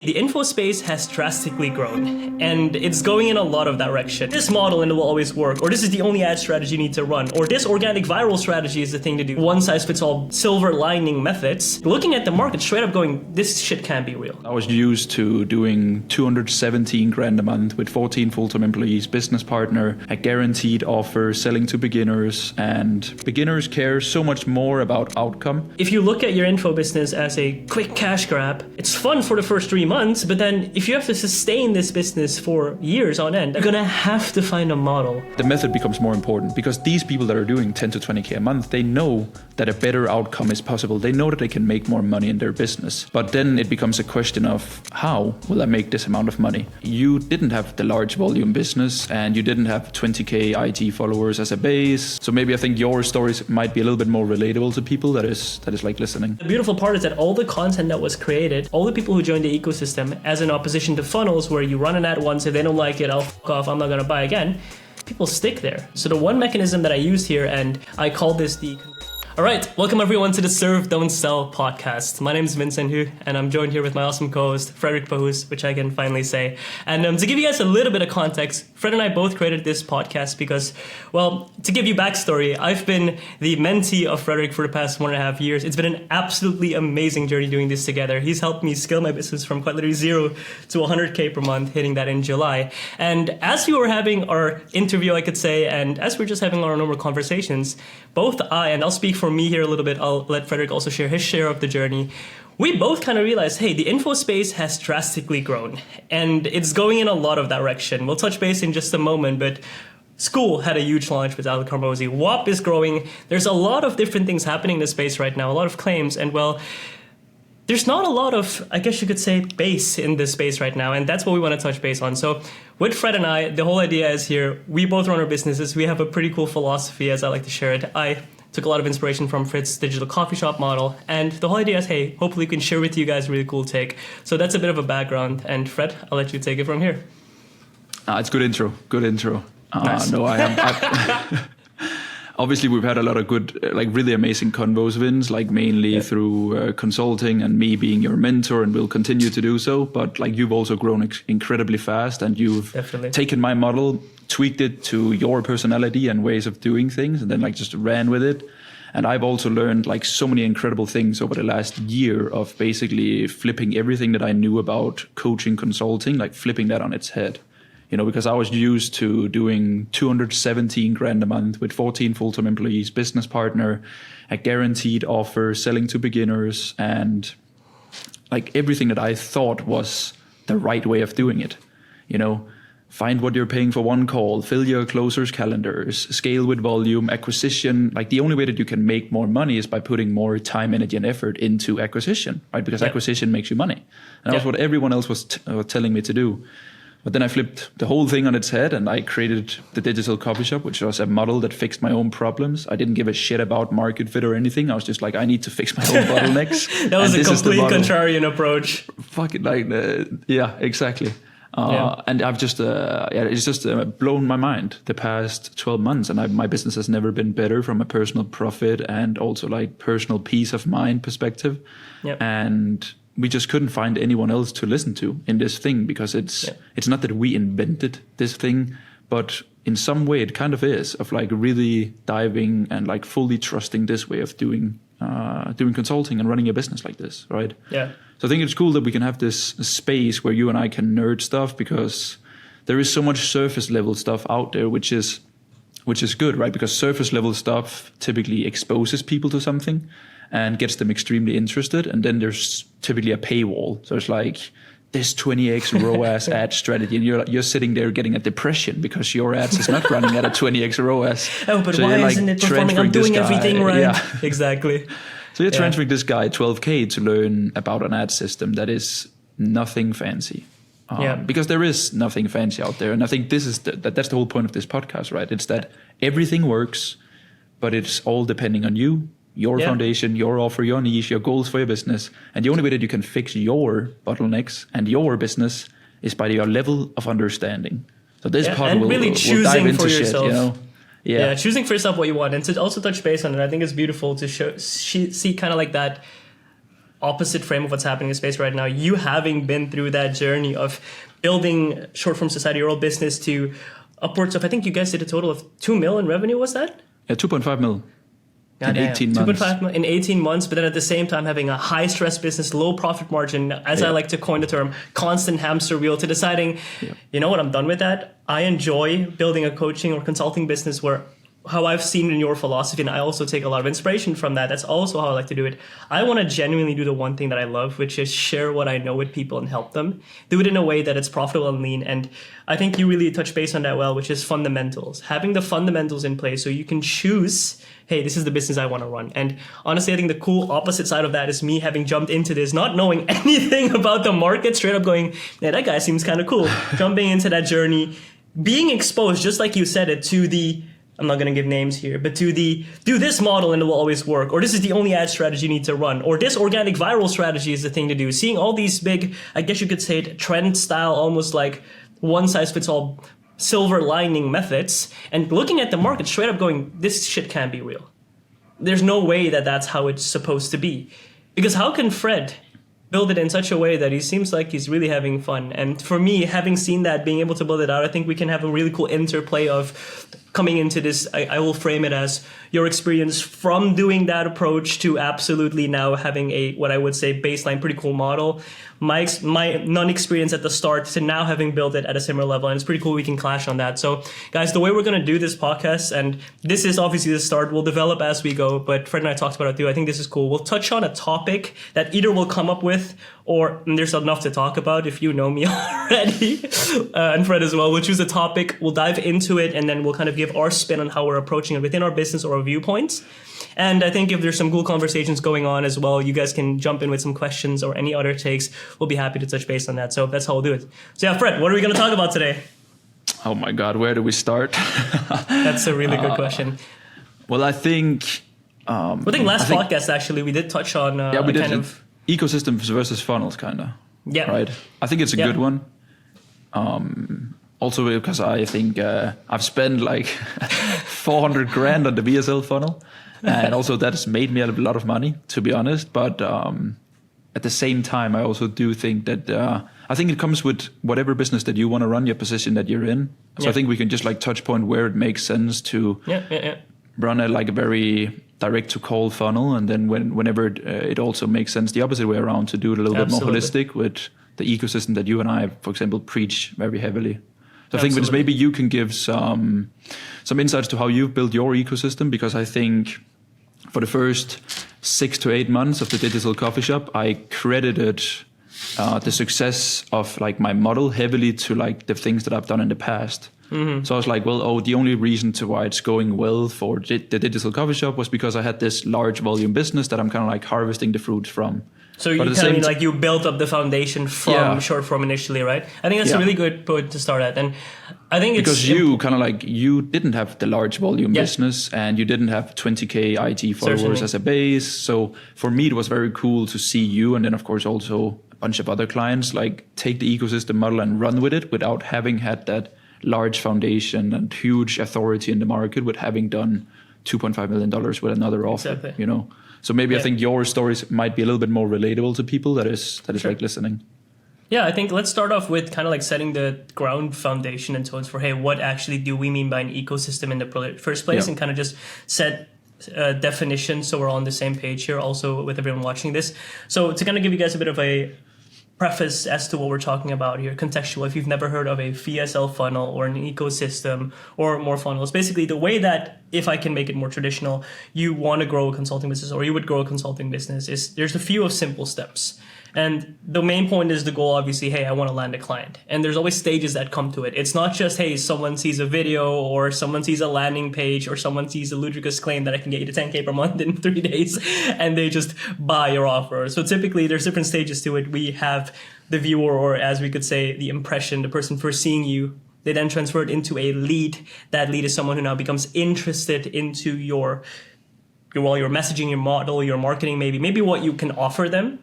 The info space has drastically grown, and it's going in a lot of direction. This model and it will always work, or this is the only ad strategy you need to run, or this organic viral strategy is the thing to do. One size fits all silver lining methods. Looking at the market straight up going, this shit can't be real. I was used to doing 217 grand a month with 14 full-time employees, business partner, a guaranteed offer, selling to beginners, and beginners care so much more about outcome. If you look at your info business as a quick cash grab, it's fun for the first 3 months, but then if you have to sustain this business for years on end, you're gonna have to find a model. The method becomes more important because these people that are doing 10 to 20K a month, they know that a better outcome is possible. They know that they can make more money in their business. But then it becomes a question of how will I make this amount of money? You didn't have the large volume business and you didn't have 20K IT followers as a base. So maybe I think your stories might be a little bit more relatable to people that is like listening. The beautiful part is that all the content that was created, all the people who joined the ecosystem, as in opposition to funnels where you run an ad once, if they don't like it, I'll fuck off, I'm not gonna buy again. People stick there. So the one mechanism that I used here, and I call this the... All right, welcome everyone to the Serve, Don't Sell podcast. My name is Vincent, and I'm joined here with my awesome co-host, Frederik Pahuus, which I can finally say. And to give you guys a little bit of context, Fred and I both created this podcast because, well, to give you backstory, I've been the mentee of Frederik for the past 1.5 years. It's been an absolutely amazing journey doing this together. He's helped me scale my business from quite literally 0 to 100K per month, hitting that in July. And as we were having our interview, I could say, and as we're just having our normal conversations, both and I'll speak for me here a little bit, I'll let Frederik also share his share of the journey. We both kind of realized, hey, the info space has drastically grown and it's going in a lot of direction. We'll touch base in just a moment, but School had a huge launch with Alec Hormozi. WAP is growing. There's a lot of different things happening in the space right now, a lot of claims, and well, there's not a lot of, I guess you could say, base in this space right now, and that's what we want to touch base on. So with Fred and I, the whole idea is here, we both run our businesses. We have a pretty cool philosophy, as I like to share it. I took a lot of inspiration from Fred's digital coffee shop model, and the whole idea is, hey, hopefully we can share with you guys a really cool take. So that's a bit of a background, and Fred, I'll let you take it from here. It's good intro. Nice. No, I am. Obviously, we've had a lot of good, really amazing convos, Vince, mainly through consulting and me being your mentor, and will continue to do so. But you've also grown incredibly fast, and you've taken my model, tweaked it to your personality and ways of doing things, and then just ran with it. And I've also learned so many incredible things over the last year of basically flipping everything that I knew about coaching, consulting, flipping that on its head. Because I was used to doing 217 grand a month with 14 full-time employees, business partner, a guaranteed offer, selling to beginners, and everything that I thought was the right way of doing it. Find what you're paying for one call, fill your closers' calendars, scale with volume, acquisition. The only way that you can make more money is by putting more time, energy, and effort into acquisition, right? Because acquisition makes you money. And that's what everyone else was telling me to do. But then I flipped the whole thing on its head and I created the digital coffee shop, which was a model that fixed my own problems. I didn't give a shit about market fit or anything. I was just I need to fix my own bottlenecks. That was a complete contrarian approach. Fuck it, yeah, exactly. And I've just, it's just blown my mind the past 12 months. And my business has never been better from a personal profit and also personal peace of mind perspective. Yep. And we just couldn't find anyone else to listen to in this thing because it's not that we invented this thing, but in some way it kind of is of really diving and fully trusting this way of doing consulting and running a business like this, right? Yeah. So I think it's cool that we can have this space where you and I can nerd stuff because there is so much surface level stuff out there, which is good, right? Because surface level stuff typically exposes people to something and gets them extremely interested. And then there's typically a paywall. So it's this 20x ROAS ad strategy. And you're sitting there getting a depression because your ads is not running at a 20x ROAS. Oh, but so why isn't it performing? I'm doing everything right. Yeah. Exactly. So you're transferring this guy 12K to learn about an ad system that is nothing fancy. Because there is nothing fancy out there. And I think this is that's the whole point of this podcast, right? It's that everything works, but it's all depending on you, your foundation, your offer, your niche, your goals for your business. And the only way that you can fix your bottlenecks and your business is by your level of understing. So this part will dive into yourself. Shit, choosing for yourself what you want. And to also touch base on it, I think it's beautiful to see kind of that opposite frame of what's happening in space right now. You having been through that journey of building short form society world business to upwards of, I think you guys did a total of 2 mil in revenue, was that? Yeah, 2.5 mil. God in damn. 18 months. 2.5 mil in 18 months, but then at the same time having a high stress business, low profit margin, as I like to coin the term, constant hamster wheel, to deciding, you know what, I'm done with that. I enjoy building a coaching or consulting business where how I've seen in your philosophy, and I also take a lot of inspiration from that. That's also how I like to do it. I want to genuinely do the one thing that I love, which is share what I know with people and help them. Do it in a way that it's profitable and lean. And I think you really touch base on that well, which is fundamentals. Having the fundamentals in place so you can choose, hey, this is the business I want to run. And honestly, I think the cool opposite side of that is me having jumped into this, not knowing anything about the market, straight up going, yeah, that guy seems kind of cool. Jumping into that journey, being exposed, just like you said it, to the, I'm not going to give names here, but to the, do this model and it will always work, or this is the only ad strategy you need to run, or this organic viral strategy is the thing to do. Seeing all these big, I guess you could say it, trend style, almost like one size fits all silver lining methods, and looking at the market straight up going, this shit can't be real. There's no way that that's how it's supposed to be. Because how can Fred build it in such a way that he seems like he's really having fun? And for me, having seen that, being able to build it out, I think we can have a really cool interplay of coming into this. I will frame it as your experience from doing that approach to absolutely now having a, what I would say, baseline, pretty cool model. My non-experience at the start to now having built it at a similar level. And it's pretty cool we can clash on that. So guys, the way we're going to do this podcast, and this is obviously the start, we'll develop as we go, but Fred and I talked about it too. I think this is cool. We'll touch on a topic that either we'll come up with, or there's enough to talk about if you know me already, and Fred as well. We'll choose a topic, we'll dive into it, and then we'll kind of give our spin on how we're approaching it within our business or our viewpoints. And I think if there's some cool conversations going on as well, you guys can jump in with some questions or any other takes. We'll be happy to touch base on that. So that's how we'll do it. So yeah, Fred, what are we going to talk about today? Oh my God, where do we start? That's a really good question. Well, I think... I think last podcast, actually, we did touch on we did kind of... ecosystems versus funnels, kind of. Yeah. Right? I think it's a good one. Also because I think I've spent like 400 grand on the VSL funnel. And also that has made me a lot of money, to be honest. But at the same time, I also do think that I think it comes with whatever business that you want to run, your position that you're in. So I think we can just like touch point where it makes sense to run a very direct to call funnel. And then whenever it also makes sense the opposite way around, to do it a little bit more holistic with the ecosystem that you and I, for example, preach very heavily. So I think maybe you can give some insights to how you've built your ecosystem, because I think for the first 6 to 8 months of the digital coffee shop, I credited the success of like my model heavily to like the things that I've done in the past. Mm-hmm. So I was like, the only reason to why it's going well for the digital coffee shop was because I had this large volume business that I'm kind of like harvesting the fruits from. So you kind of like you built up the foundation from short form initially, right? I think that's a really good point to start at. And I think it's because you kind of like, you didn't have the large volume business, and you didn't have 20K IT followers as a base. So for me, it was very cool to see you, and then of course also a bunch of other clients, like take the ecosystem model and run with it without having had that large foundation and huge authority in the market, with having done $2.5 million with another offer, you know. So maybe I think your stories might be a little bit more relatable to people that is like listening. Yeah, I think let's start off with kind of like setting the ground foundation and tones for, hey, what actually do we mean by an ecosystem in the first place, and kind of just set definition so we're on the same page here also with everyone watching this. So to kind of give you guys a bit of a preface as to what we're talking about here, contextual, if you've never heard of a VSL funnel or an ecosystem or more funnels, basically the way that, if I can make it more traditional, you want to grow a consulting business, or you would grow a consulting business, is there's a few of simple steps. And the main point is the goal, obviously, hey, I want to land a client. And there's always stages that come to it. It's not just, hey, someone sees a video or someone sees a landing page or someone sees a ludicrous claim that I can get you to 10K per month in 3 days and they just buy your offer. So typically there's different stages to it. We have the viewer, or as we could say, the impression, the person first seeing you. They then transfer it into a lead. That lead is someone who now becomes interested into your messaging, your model, your marketing, maybe what you can offer them.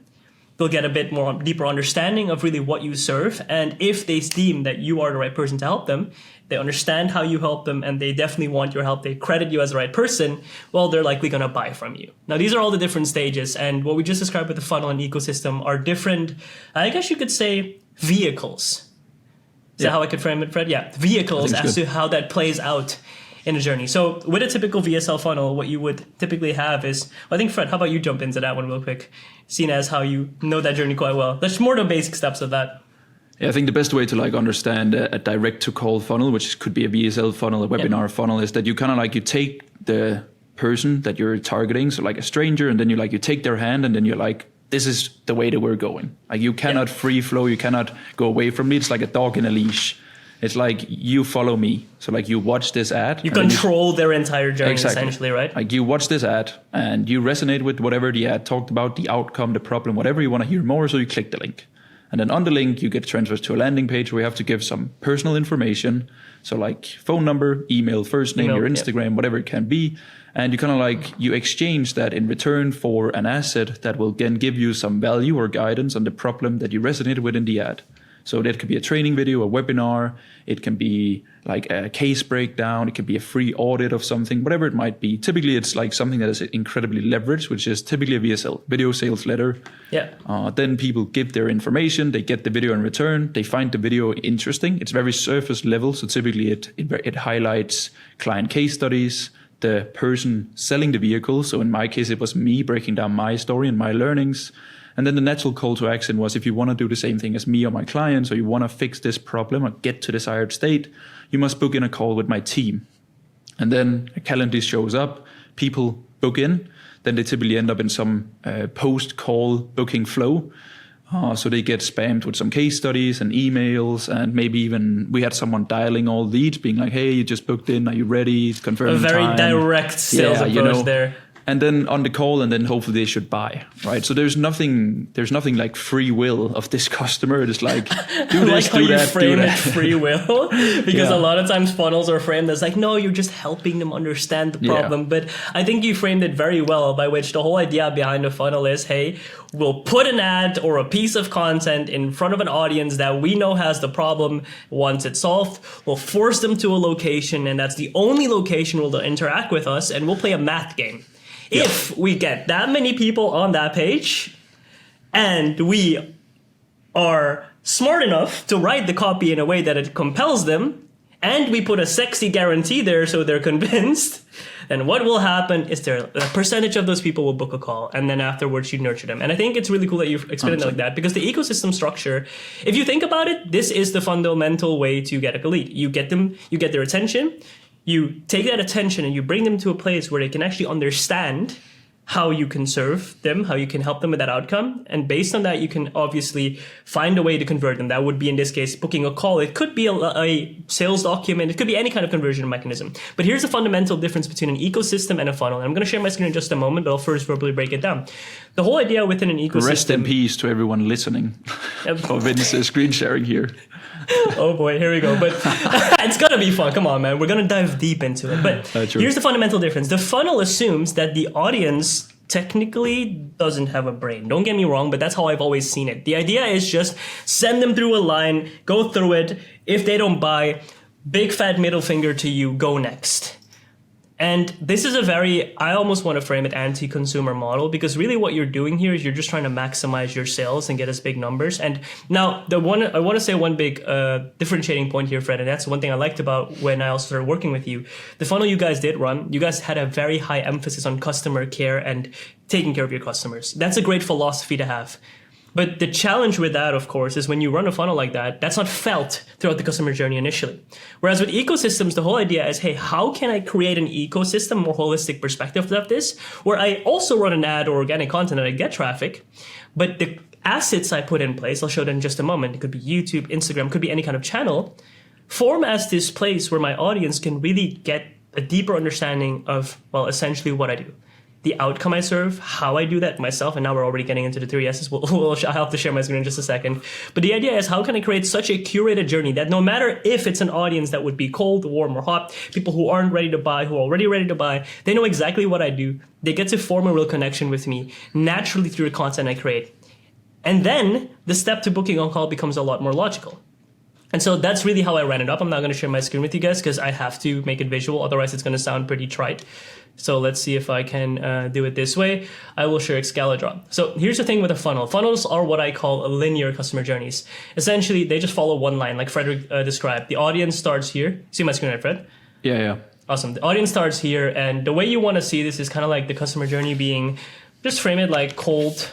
they'll get a bit more deeper understanding of really what you serve. And if they deem that you are the right person to help them, they understand how you help them, and they definitely want your help, they credit you as the right person, well, they're likely going to buy from you. Now, these are all the different stages, and what we just described with the funnel and ecosystem are different, I guess you could say, vehicles. Is that how I could frame it, Fred? Yeah, vehicles as to how that plays out in a journey. So with a typical VSL funnel, what you would typically have is, well, I think, Fred, how about you jump into that one real quick, seeing as how you know that journey quite well. That's more the basic steps of that. Yeah, I think the best way to like understand a direct to call funnel, which could be a VSL funnel, a webinar funnel, is that you kind of like, you take the person that you're targeting, so like a stranger, and then you take their hand, and then you're like, this is the way that we're going. Like, you cannot free flow, you cannot go away from me. It's like a dog in a leash. It's like, you follow me. So like, you watch this ad. You control their entire journey, essentially, right? Like, you watch this ad and you resonate with whatever the ad talked about, the outcome, the problem, whatever you want to hear more. So you click the link. And then on the link, you get transferred to a landing page where you have to give some personal information. So like phone number, email, first name, your Instagram, whatever it can be. And you kind of like, you exchange that in return for an asset that will then give you some value or guidance on the problem that you resonated with in the ad. So that could be a training video, a webinar. It can be like a case breakdown. It could be a free audit of something, whatever it might be. Typically, it's like something that is incredibly leveraged, which is typically a VSL, video sales letter. Yeah. Then people give their information. They get the video in return. They find the video interesting. It's very surface level. So typically it highlights client case studies, the person selling the vehicle. So in my case, it was me breaking down my story and my learnings. And then the natural call to action was, if you want to do the same thing as me or my clients, or you want to fix this problem or get to desired state, you must book in a call with my team. And then a calendar shows up, people book in, then they typically end up in some post-call booking flow. So they get spammed with some case studies and emails, and maybe even we had someone dialing all leads, being like, hey, you just booked in, are you ready? Confirm a very time. Direct sales approach there. And then on the call, and then hopefully they should buy, right? So there's nothing like free will of this customer. It's like, do this, like how do you that, frame do it that. free will, because a lot of times funnels are framed as like, no, you're just helping them understand the problem. But I think you framed it very well, by which the whole idea behind the funnel is, hey, we'll put an ad or a piece of content in front of an audience that we know has the problem. Once it's solved, we'll force them to a location, and that's the only location where they'll interact with us, and we'll play a math game. If we get that many people on that page, and we are smart enough to write the copy in a way that it compels them, and we put a sexy guarantee there so they're convinced, then what will happen is a percentage of those people will book a call, and then afterwards you nurture them. And I think it's really cool that you've explained it like that, because the ecosystem structure, if you think about it, this is the fundamental way to get a lead. You get them, you get their attention. You take that attention and you bring them to a place where they can actually understand how you can serve them, how you can help them with that outcome. And based on that, you can obviously find a way to convert them. That would be, in this case, booking a call. It could be a sales document. It could be any kind of conversion mechanism. But here's the fundamental difference between an ecosystem and a funnel. And I'm going to share my screen in just a moment, but I'll first verbally break it down. The whole idea within an ecosystem... Rest in peace to everyone listening. For Vince's screen sharing here. Oh boy, here we go. But it's gonna be fun. Come on, man. We're gonna dive deep into it. But here's the fundamental difference. The funnel assumes that the audience technically doesn't have a brain. Don't get me wrong, but that's how I've always seen it. The idea is just send them through a line, go through it. If they don't buy, big fat middle finger to you, go next. And this is I almost want to frame it anti-consumer model, because really what you're doing here is you're just trying to maximize your sales and get us big numbers. And now I want to say one big differentiating point here, Fred, and that's one thing I liked about when I also started working with you. The funnel you guys did run, you guys had a very high emphasis on customer care and taking care of your customers. That's a great philosophy to have. But the challenge with that, of course, is when you run a funnel like that, that's not felt throughout the customer journey initially. Whereas with ecosystems, the whole idea is, hey, how can I create an ecosystem, more holistic perspective of this, where I also run an ad or organic content and I get traffic, but the assets I put in place, I'll show that in just a moment, it could be YouTube, Instagram, could be any kind of channel, form as this place where my audience can really get a deeper understanding of, well, essentially what I do. The outcome I serve, how I do that myself, and now we're already getting into the 3 S's. I'll have to share my screen in just a second. But the idea is, how can I create such a curated journey that no matter if it's an audience that would be cold, warm, or hot, people who aren't ready to buy, who are already ready to buy, they know exactly what I do. They get to form a real connection with me naturally through the content I create. And then the step to booking on call becomes a lot more logical. And so that's really how I ran it up. I'm not going to share my screen with you guys because I have to make it visual. Otherwise, it's going to sound pretty trite. So let's see if I can do it this way. I will share Excalibur. So here's the thing with a funnel. Funnels are what I call linear customer journeys. Essentially, they just follow one line, like Frederik described. The audience starts here. See my screen, right, Fred? Yeah. Awesome. The audience starts here. And the way you want to see this is kind of like the customer journey being, just frame it like cold,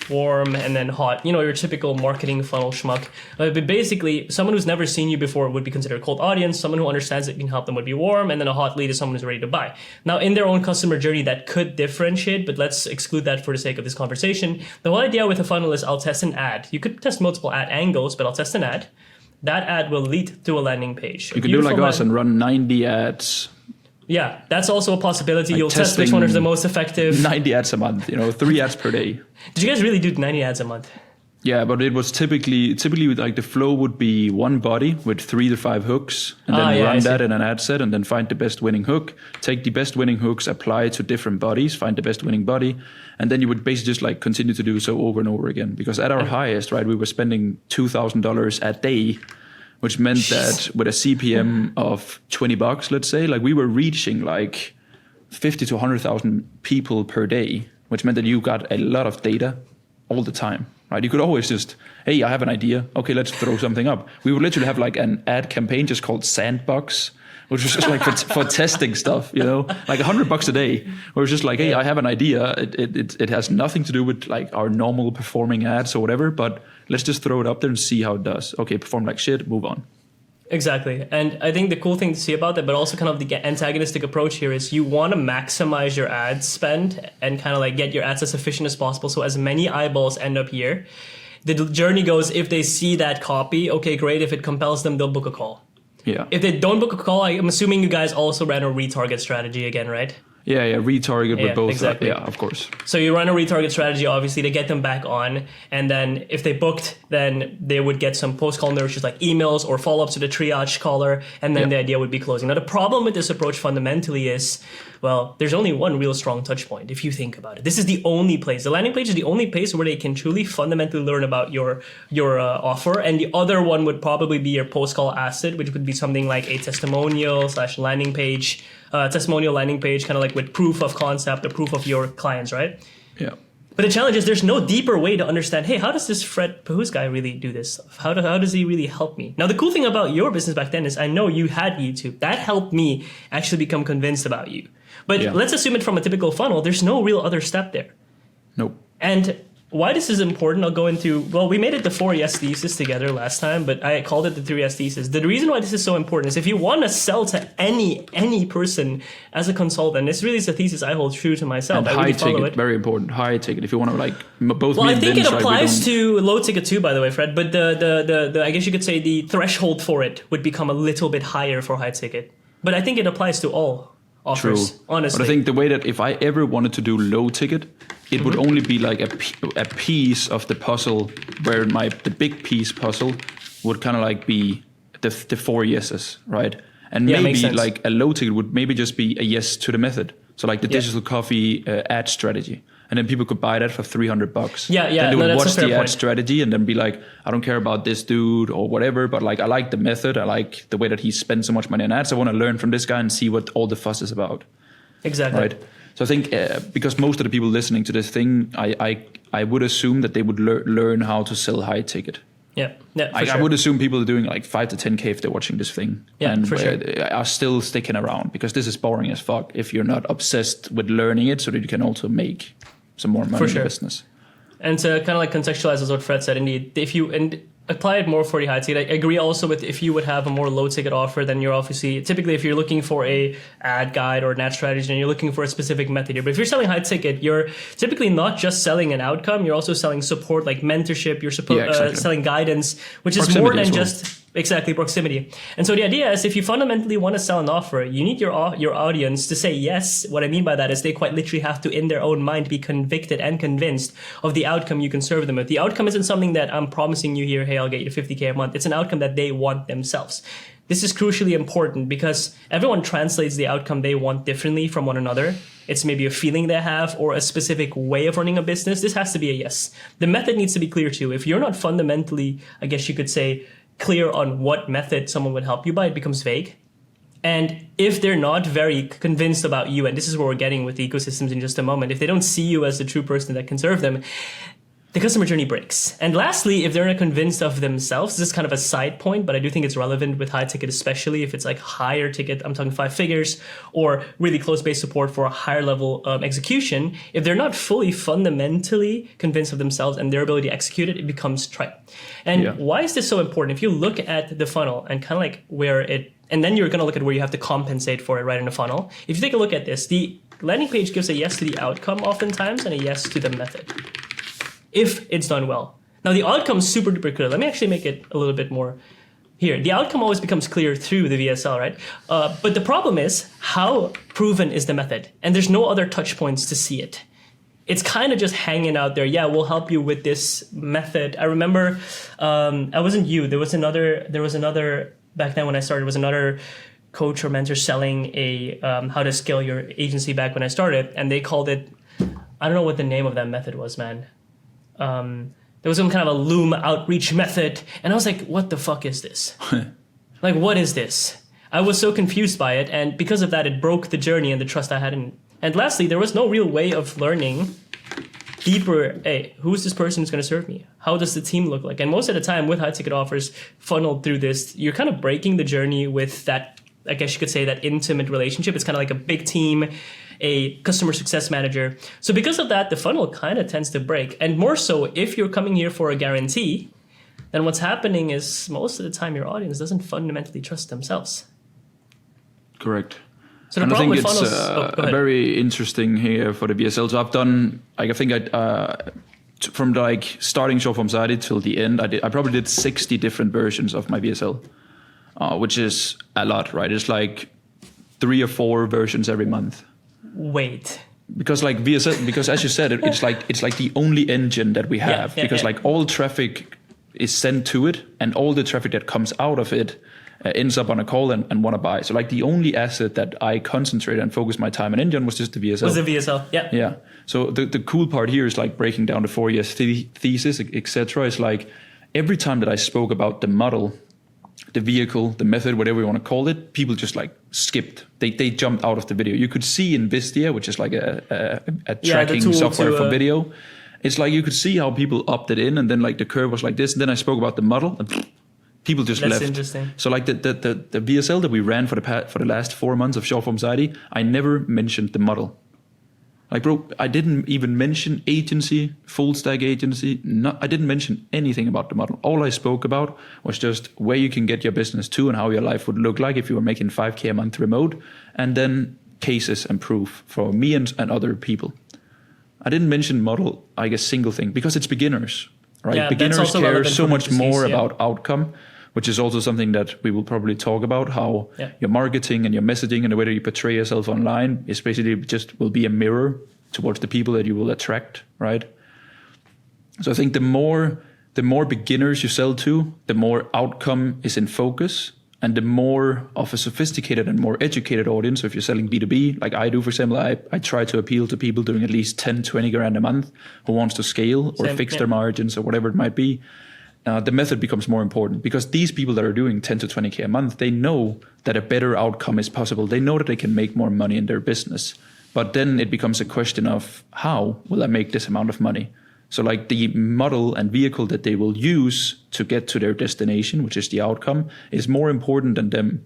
warm, and then hot. You know, your typical marketing funnel schmuck. But basically, someone who's never seen you before would be considered a cold audience. Someone who understands that you can help them would be warm. And then a hot lead is someone who's ready to buy. Now, in their own customer journey, that could differentiate, but let's exclude that for the sake of this conversation. The whole idea with a funnel is I'll test an ad. You could test multiple ad angles, but I'll test an ad. That ad will lead to a landing page. You can do like us and run 90 ads. Yeah, that's also a possibility. Like you'll test which one is the most effective. 90 ads a month, 3 ads per day. Did you guys really do 90 ads a month? Yeah, but it was typically like the flow would be one body with 3 to 5 hooks, and then run that in an ad set, and then find the best winning hook, take the best winning hooks, apply to different bodies, find the best winning body, and then you would basically just like continue to do so over and over again. Because at our highest, right, we were spending $2,000 a day, which meant that with a CPM of $20, let's say, like we were reaching like 50 to 100,000 people per day, which meant that you got a lot of data all the time, right? You could always just, hey, I have an idea. Okay, let's throw something up. We would literally have like an ad campaign just called Sandbox, which was just like for testing stuff, like $100 a day. Where it's just like, hey, I have an idea. It has nothing to do with like our normal performing ads or whatever, but let's just throw it up there and see how it does. Okay, perform like shit, move on. Exactly. And I think the cool thing to see about that, but also kind of the antagonistic approach here is you want to maximize your ad spend and kind of like get your ads as efficient as possible. So as many eyeballs end up here. The journey goes, if they see that copy, okay, great. If it compels them, they'll book a call. Yeah. If they don't book a call, I'm assuming you guys also ran a retarget strategy again, right? Yeah, retarget with both. Exactly. Yeah, of course. So you run a retarget strategy, obviously, to get them back on. And then if they booked, then they would get some post-call nurtures like emails or follow-ups to the triage caller. And then the idea would be closing. Now, the problem with this approach fundamentally is, well, there's only one real strong touch point, if you think about it. This is the only place. The landing page is the only place where they can truly fundamentally learn about your offer. And the other one would probably be your post-call asset, which would be something like a testimonial / landing page, testimonial landing page, kind of like with proof of concept or proof of your clients, right? Yeah. But the challenge is there's no deeper way to understand, hey, how does this Fred Pahuus guy really do this stuff? How does he really help me? Now, the cool thing about your business back then is I know you had YouTube. That helped me actually become convinced about you. But let's assume it from a typical funnel. There's no real other step there. Nope. And why this is important, I'll go into, well, we made it the 4 yes thesis together last time, but I called it the 3 yes thesis. The reason why this is so important is if you want to sell to any person as a consultant, this really is a thesis I hold true to myself. And I high really follow ticket, it. very important. High ticket. If you want to like both. Well, me I and think Vince, it applies like, to low ticket too, by the way, Fred. But the I guess you could say the threshold for it would become a little bit higher for high ticket. But I think it applies to all offers. True. Honestly. But I think the way that if I ever wanted to do low ticket, it would only be like a piece of the puzzle where the big piece puzzle would kind of like be the 4 yeses, right? And maybe like a low ticket would maybe just be a yes to the method. So like the digital coffee ad strategy. And then people could buy that for $300. Yeah. Then they would watch the ad point. strategy and then be like, I don't care about this dude or whatever, but like I like the method. I like the way that he spends so much money on ads. I want to learn from this guy and see what all the fuss is about. Exactly. Right. So I think because most of the people listening to this thing, I would assume that they would learn how to sell high ticket. Yeah, I would assume people are doing like 5 to 10K if they're watching this thing. Yeah, and for sure. Are still sticking around because this is boring as fuck if you're not obsessed with learning it so that you can also make some more money in the business. And to kind of like contextualize as what Fred said, indeed, if you apply it more for the high ticket, I agree also with if you would have a more low ticket offer, then you're obviously, typically if you're looking for a ad guide or an ad strategy and you're looking for a specific method here. But if you're selling high ticket, you're typically not just selling an outcome, you're also selling support like mentorship, you're selling guidance, which is more than just Exactly, proximity. And so the idea is if you fundamentally want to sell an offer, you need your audience to say yes. What I mean by that is they quite literally have to, in their own mind, be convicted and convinced of the outcome you can serve them with. The outcome isn't something that I'm promising you here, hey, I'll get you to 50K a month. It's an outcome that they want themselves. This is crucially important because everyone translates the outcome they want differently from one another. It's maybe a feeling they have or a specific way of running a business. This has to be a yes. The method needs to be clear too. If you're not fundamentally, I guess you could say, clear on what method someone would help you by, it becomes vague. And if they're not very convinced about you, and this is where we're getting with the ecosystems in just a moment, if they don't see you as the true person that can serve them, the customer journey breaks. And lastly, if they're not convinced of themselves, this is kind of a side point, but I do think it's relevant with high ticket, especially if it's like higher ticket, I'm talking 5 figures, or really close base support for a higher level execution. If they're not fully fundamentally convinced of themselves and their ability to execute it, it becomes trite. And why is this so important? If you look at the funnel and kind of like where it, and then you're going to look at where you have to compensate for it right in the funnel. If you take a look at this, the landing page gives a yes to the outcome oftentimes and a yes to the method, if it's done well. Now the outcome is super duper clear. Let me actually make it a little bit more here. The outcome always becomes clear through the VSL, right? But the problem is how proven is the method? And there's no other touch points to see it. It's kind of just hanging out there. Yeah, we'll help you with this method. I remember, I wasn't you. There was another, back then when I started, was another coach or mentor selling a how to scale your agency back when I started. And they called it, I don't know what the name of that method was, man. There was some kind of a Loom outreach method. And I was like, what the fuck is this? Like, what is this? I was so confused by it. And because of that, it broke the journey and the trust I had in. And lastly, there was no real way of learning deeper, hey, who's this person who's going to serve me? How does the team look like? And most of the time with high ticket offers funneled through this, you're kind of breaking the journey with that, I guess you could say, that intimate relationship. It's kind of like a big team, a customer success manager. So because of that, the funnel kind of tends to break. And more so, if you're coming here for a guarantee, then what's happening is most of the time your audience doesn't fundamentally trust themselves. Correct. So the and problem I think with it's funnels, very interesting here for the VSL. So I've done, like, I think from like starting Short Form Society till the end, I probably did 60 different versions of my VSL, which is a lot, right? It's like 3 or 4 versions every month. Wait. Because like VSL, because as you said, it's like the only engine that we have, because like all traffic is sent to it, and all the traffic that comes out of it ends up on a call and want to buy. So like the only asset that I concentrated and focused my time and engine was just the VSL. Was the VSL, yeah. Yeah. So the cool part here is like breaking down the 4 years thesis, etc. Is like every time that I spoke about the model, the vehicle, the method, whatever you want to call it, people just like skipped. They jumped out of the video. You could see in Vistia, which is like a tracking software for video. It's like you could see how people opted in, and then like the curve was like this. And then I spoke about the model, and people just left. That's interesting. So like the VSL that we ran for the last 4 months of Short Form Society, I never mentioned the model. Like, bro, I didn't even mention agency, full stack agency. I didn't mention anything about the model. All I spoke about was just where you can get your business to and how your life would look like if you were making 5K a month remote, and then cases and proof for me and other people. I didn't mention model, I guess, single thing, because it's beginners, right? Yeah, beginners care so much more about outcome, which is also something that we will probably talk about, how your marketing and your messaging and the way that you portray yourself online is basically just will be a mirror towards the people that you will attract, right? So I think the more beginners you sell to, the more outcome is in focus, and the more of a sophisticated and more educated audience. So if you're selling B2B, like I do, for example, I try to appeal to people doing at least 10, 20 grand a month who wants to scale or fix their margins or whatever it might be. The method becomes more important, because these people that are doing 10 to 20K a month, they know that a better outcome is possible. They know that they can make more money in their business. But then it becomes a question of, how will I make this amount of money? So like the model and vehicle that they will use to get to their destination, which is the outcome, is more important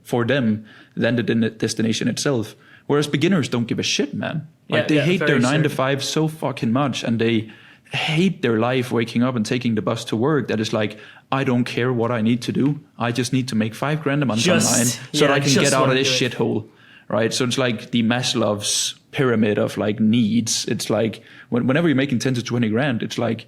for them than the destination itself. Whereas beginners don't give a shit, man. Like they hate their 9 to 5 so fucking much, and they hate their life waking up and taking the bus to work. That is like, I don't care what I need to do. I just need to make 5 grand a month online so that I can get out of this shithole, right? So it's like the Maslow's pyramid of like needs. It's like whenever you're making 10 to 20 grand, it's like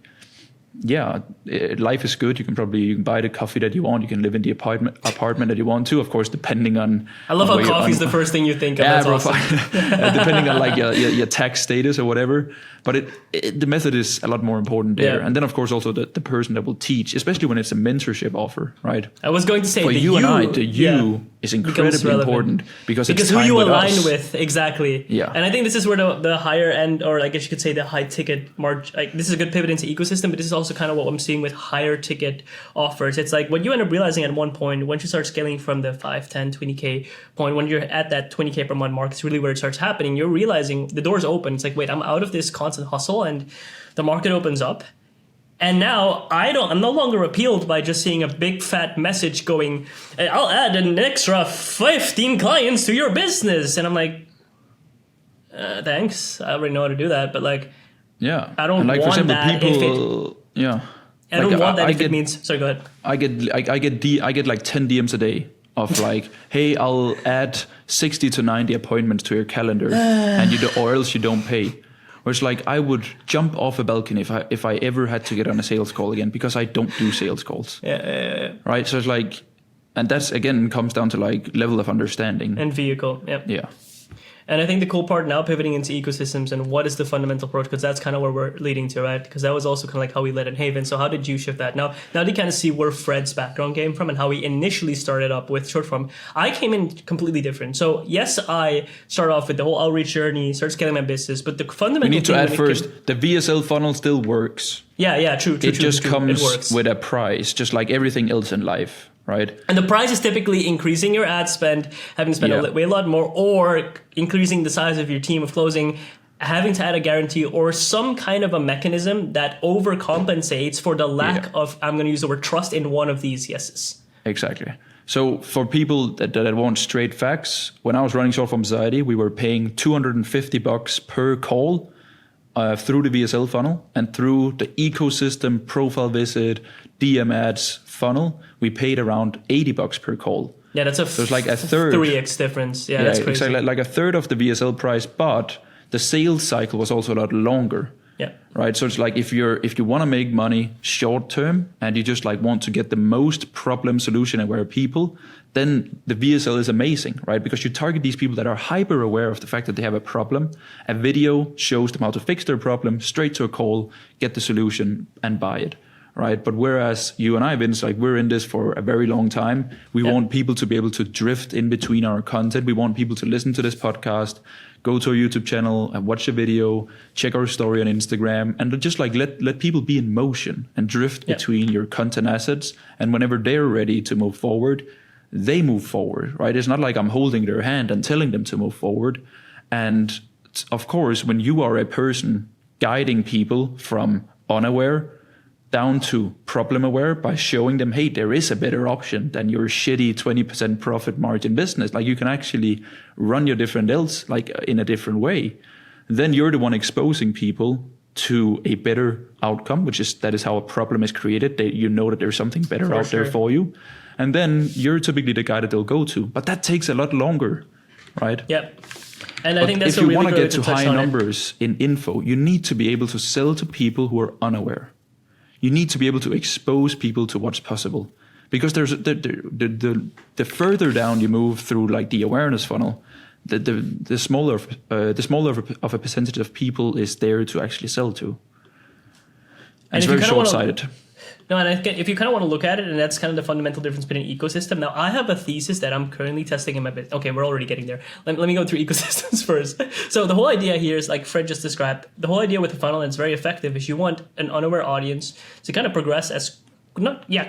life is good. You can buy the coffee that you want. You can live in the apartment that you want to. Of course, depending on. I love how coffee is the first thing you think of. Yeah, That's awesome. Depending on like your tax status or whatever. But the method is a lot more important there. Yeah. And then of course also the person that will teach, especially when it's a mentorship offer, right? I was going to say for you and I, the you is incredibly important because it's who you align us. with, exactly. Yeah. And I think this is where the higher end, or I guess you could say the high ticket margin, like this is a good pivot into ecosystem, but this is also kind of what I'm seeing with higher ticket offers. It's like what you end up realizing at one point, once you start scaling from the 5, 10, 20K point, when you're at that 20K per month mark, it's really where it starts happening. You're realizing the door's open. It's like, wait, I'm out of this constant hustle and the market opens up. And now I'm no longer appealed by just seeing a big fat message going, I'll add an extra 15 clients to your business. And I'm like, thanks. I already know how to do that. But like, I don't want for example, that people, I don't want that if it means, sorry, go ahead. I get like 10 DMs a day of like, hey, I'll add 60 to 90 appointments to your calendar or else you don't pay. Or it's like I would jump off a balcony if I ever had to get on a sales call again because I don't do sales calls. Yeah. Right. So it's like, and that's again comes down to like level of understanding and vehicle. Yep. Yeah. And I think the cool part now pivoting into ecosystems and what is the fundamental approach, because that's kind of where we're leading to, right? Because that was also kind of like how we led in Haven. So how did you shift that? Now to kind of see where Fred's background came from and how he initially started up with short form. I came in completely different. So yes, I started off with the whole outreach journey, started scaling my business, but the fundamental we need to add first, the VSL funnel still works. Yeah, true. It just comes with a price, just like everything else in life. Right. And the price is typically increasing your ad spend, having to spend a lot more, or increasing the size of your team of closing, having to add a guarantee or some kind of a mechanism that overcompensates for the lack of, I'm going to use the word trust in one of these yeses. Exactly. So for people that want straight facts, when I was running Short Form Society, we were paying $250 per call through the VSL funnel, and through the ecosystem profile visit DM ads funnel, we paid around $80 per call. Yeah, that's so it's like a third. 3x difference. Yeah, that's crazy. Exactly, like a third of the VSL price, but the sales cycle was also a lot longer. Yeah. Right. So it's like if you want to make money short term and you just like want to get the most problem solution aware people, then the VSL is amazing, right? Because you target these people that are hyper aware of the fact that they have a problem. A video shows them how to fix their problem, straight to a call, get the solution and buy it. Right. But whereas you and I, Vince, like we're in this for a very long time. We want people to be able to drift in between our content. We want people to listen to this podcast, go to our YouTube channel and watch a video, check our story on Instagram, and just like let people be in motion and drift between your content assets. And whenever they're ready to move forward, they move forward, right? It's not like I'm holding their hand and telling them to move forward. And of course, when you are a person guiding people from unaware down to problem aware by showing them, hey, there is a better option than your shitty 20% profit margin business. Like you can actually run your different else like in a different way. Then you're the one exposing people to a better outcome, that is how a problem is created. You know that there's something better there for you. And then you're typically the guy that they'll go to. But that takes a lot longer, right? Yep. And I think that's if you want to get to high numbers in info, you need to be able to sell to people who are unaware. You need to be able to expose people to what's possible, because there's the further down you move through like the awareness funnel, the smaller of a percentage of people is there to actually sell to. And it's very short-sighted. No, and I think if you kind of want to look at it, and that's kind of the fundamental difference between an ecosystem. Now, I have a thesis that I'm currently testing in my business. Okay, we're already getting there. Let me go through ecosystems first. So the whole idea here is, like Fred just described, the whole idea with the funnel, and it's very effective, is you want an unaware audience to kind of progress as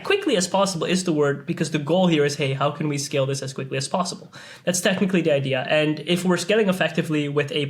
quickly as possible is the word, because the goal here is, hey, how can we scale this as quickly as possible? That's technically the idea. And if we're scaling effectively with I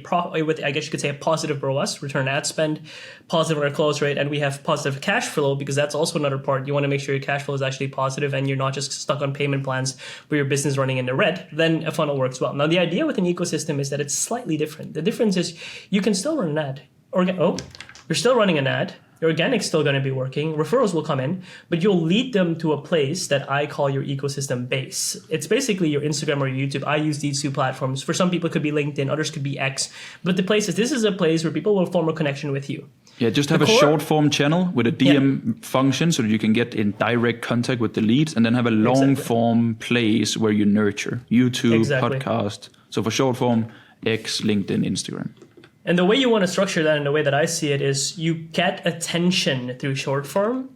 guess you could say a positive ROAS, return ad spend, positive close rate, and we have positive cash flow, because that's also another part. You want to make sure your cash flow is actually positive and you're not just stuck on payment plans where your business is running in the red, then a funnel works well. Now, the idea with an ecosystem is that it's slightly different. The difference is you can still run an ad. You're still running an ad. Your organic's still going to be working. Referrals will come in, but you'll lead them to a place that I call your ecosystem base. It's basically your Instagram or your YouTube. I use these two platforms. For some people, it could be LinkedIn. Others could be X. But the place is, this is a place where people will form a connection with you. Yeah, just have a short form channel with a DM function so that you can get in direct contact with the leads, and then have a long form place where you nurture YouTube, podcast. So for short form, X, LinkedIn, Instagram. And the way you want to structure that, and the way that I see it, is you get attention through short form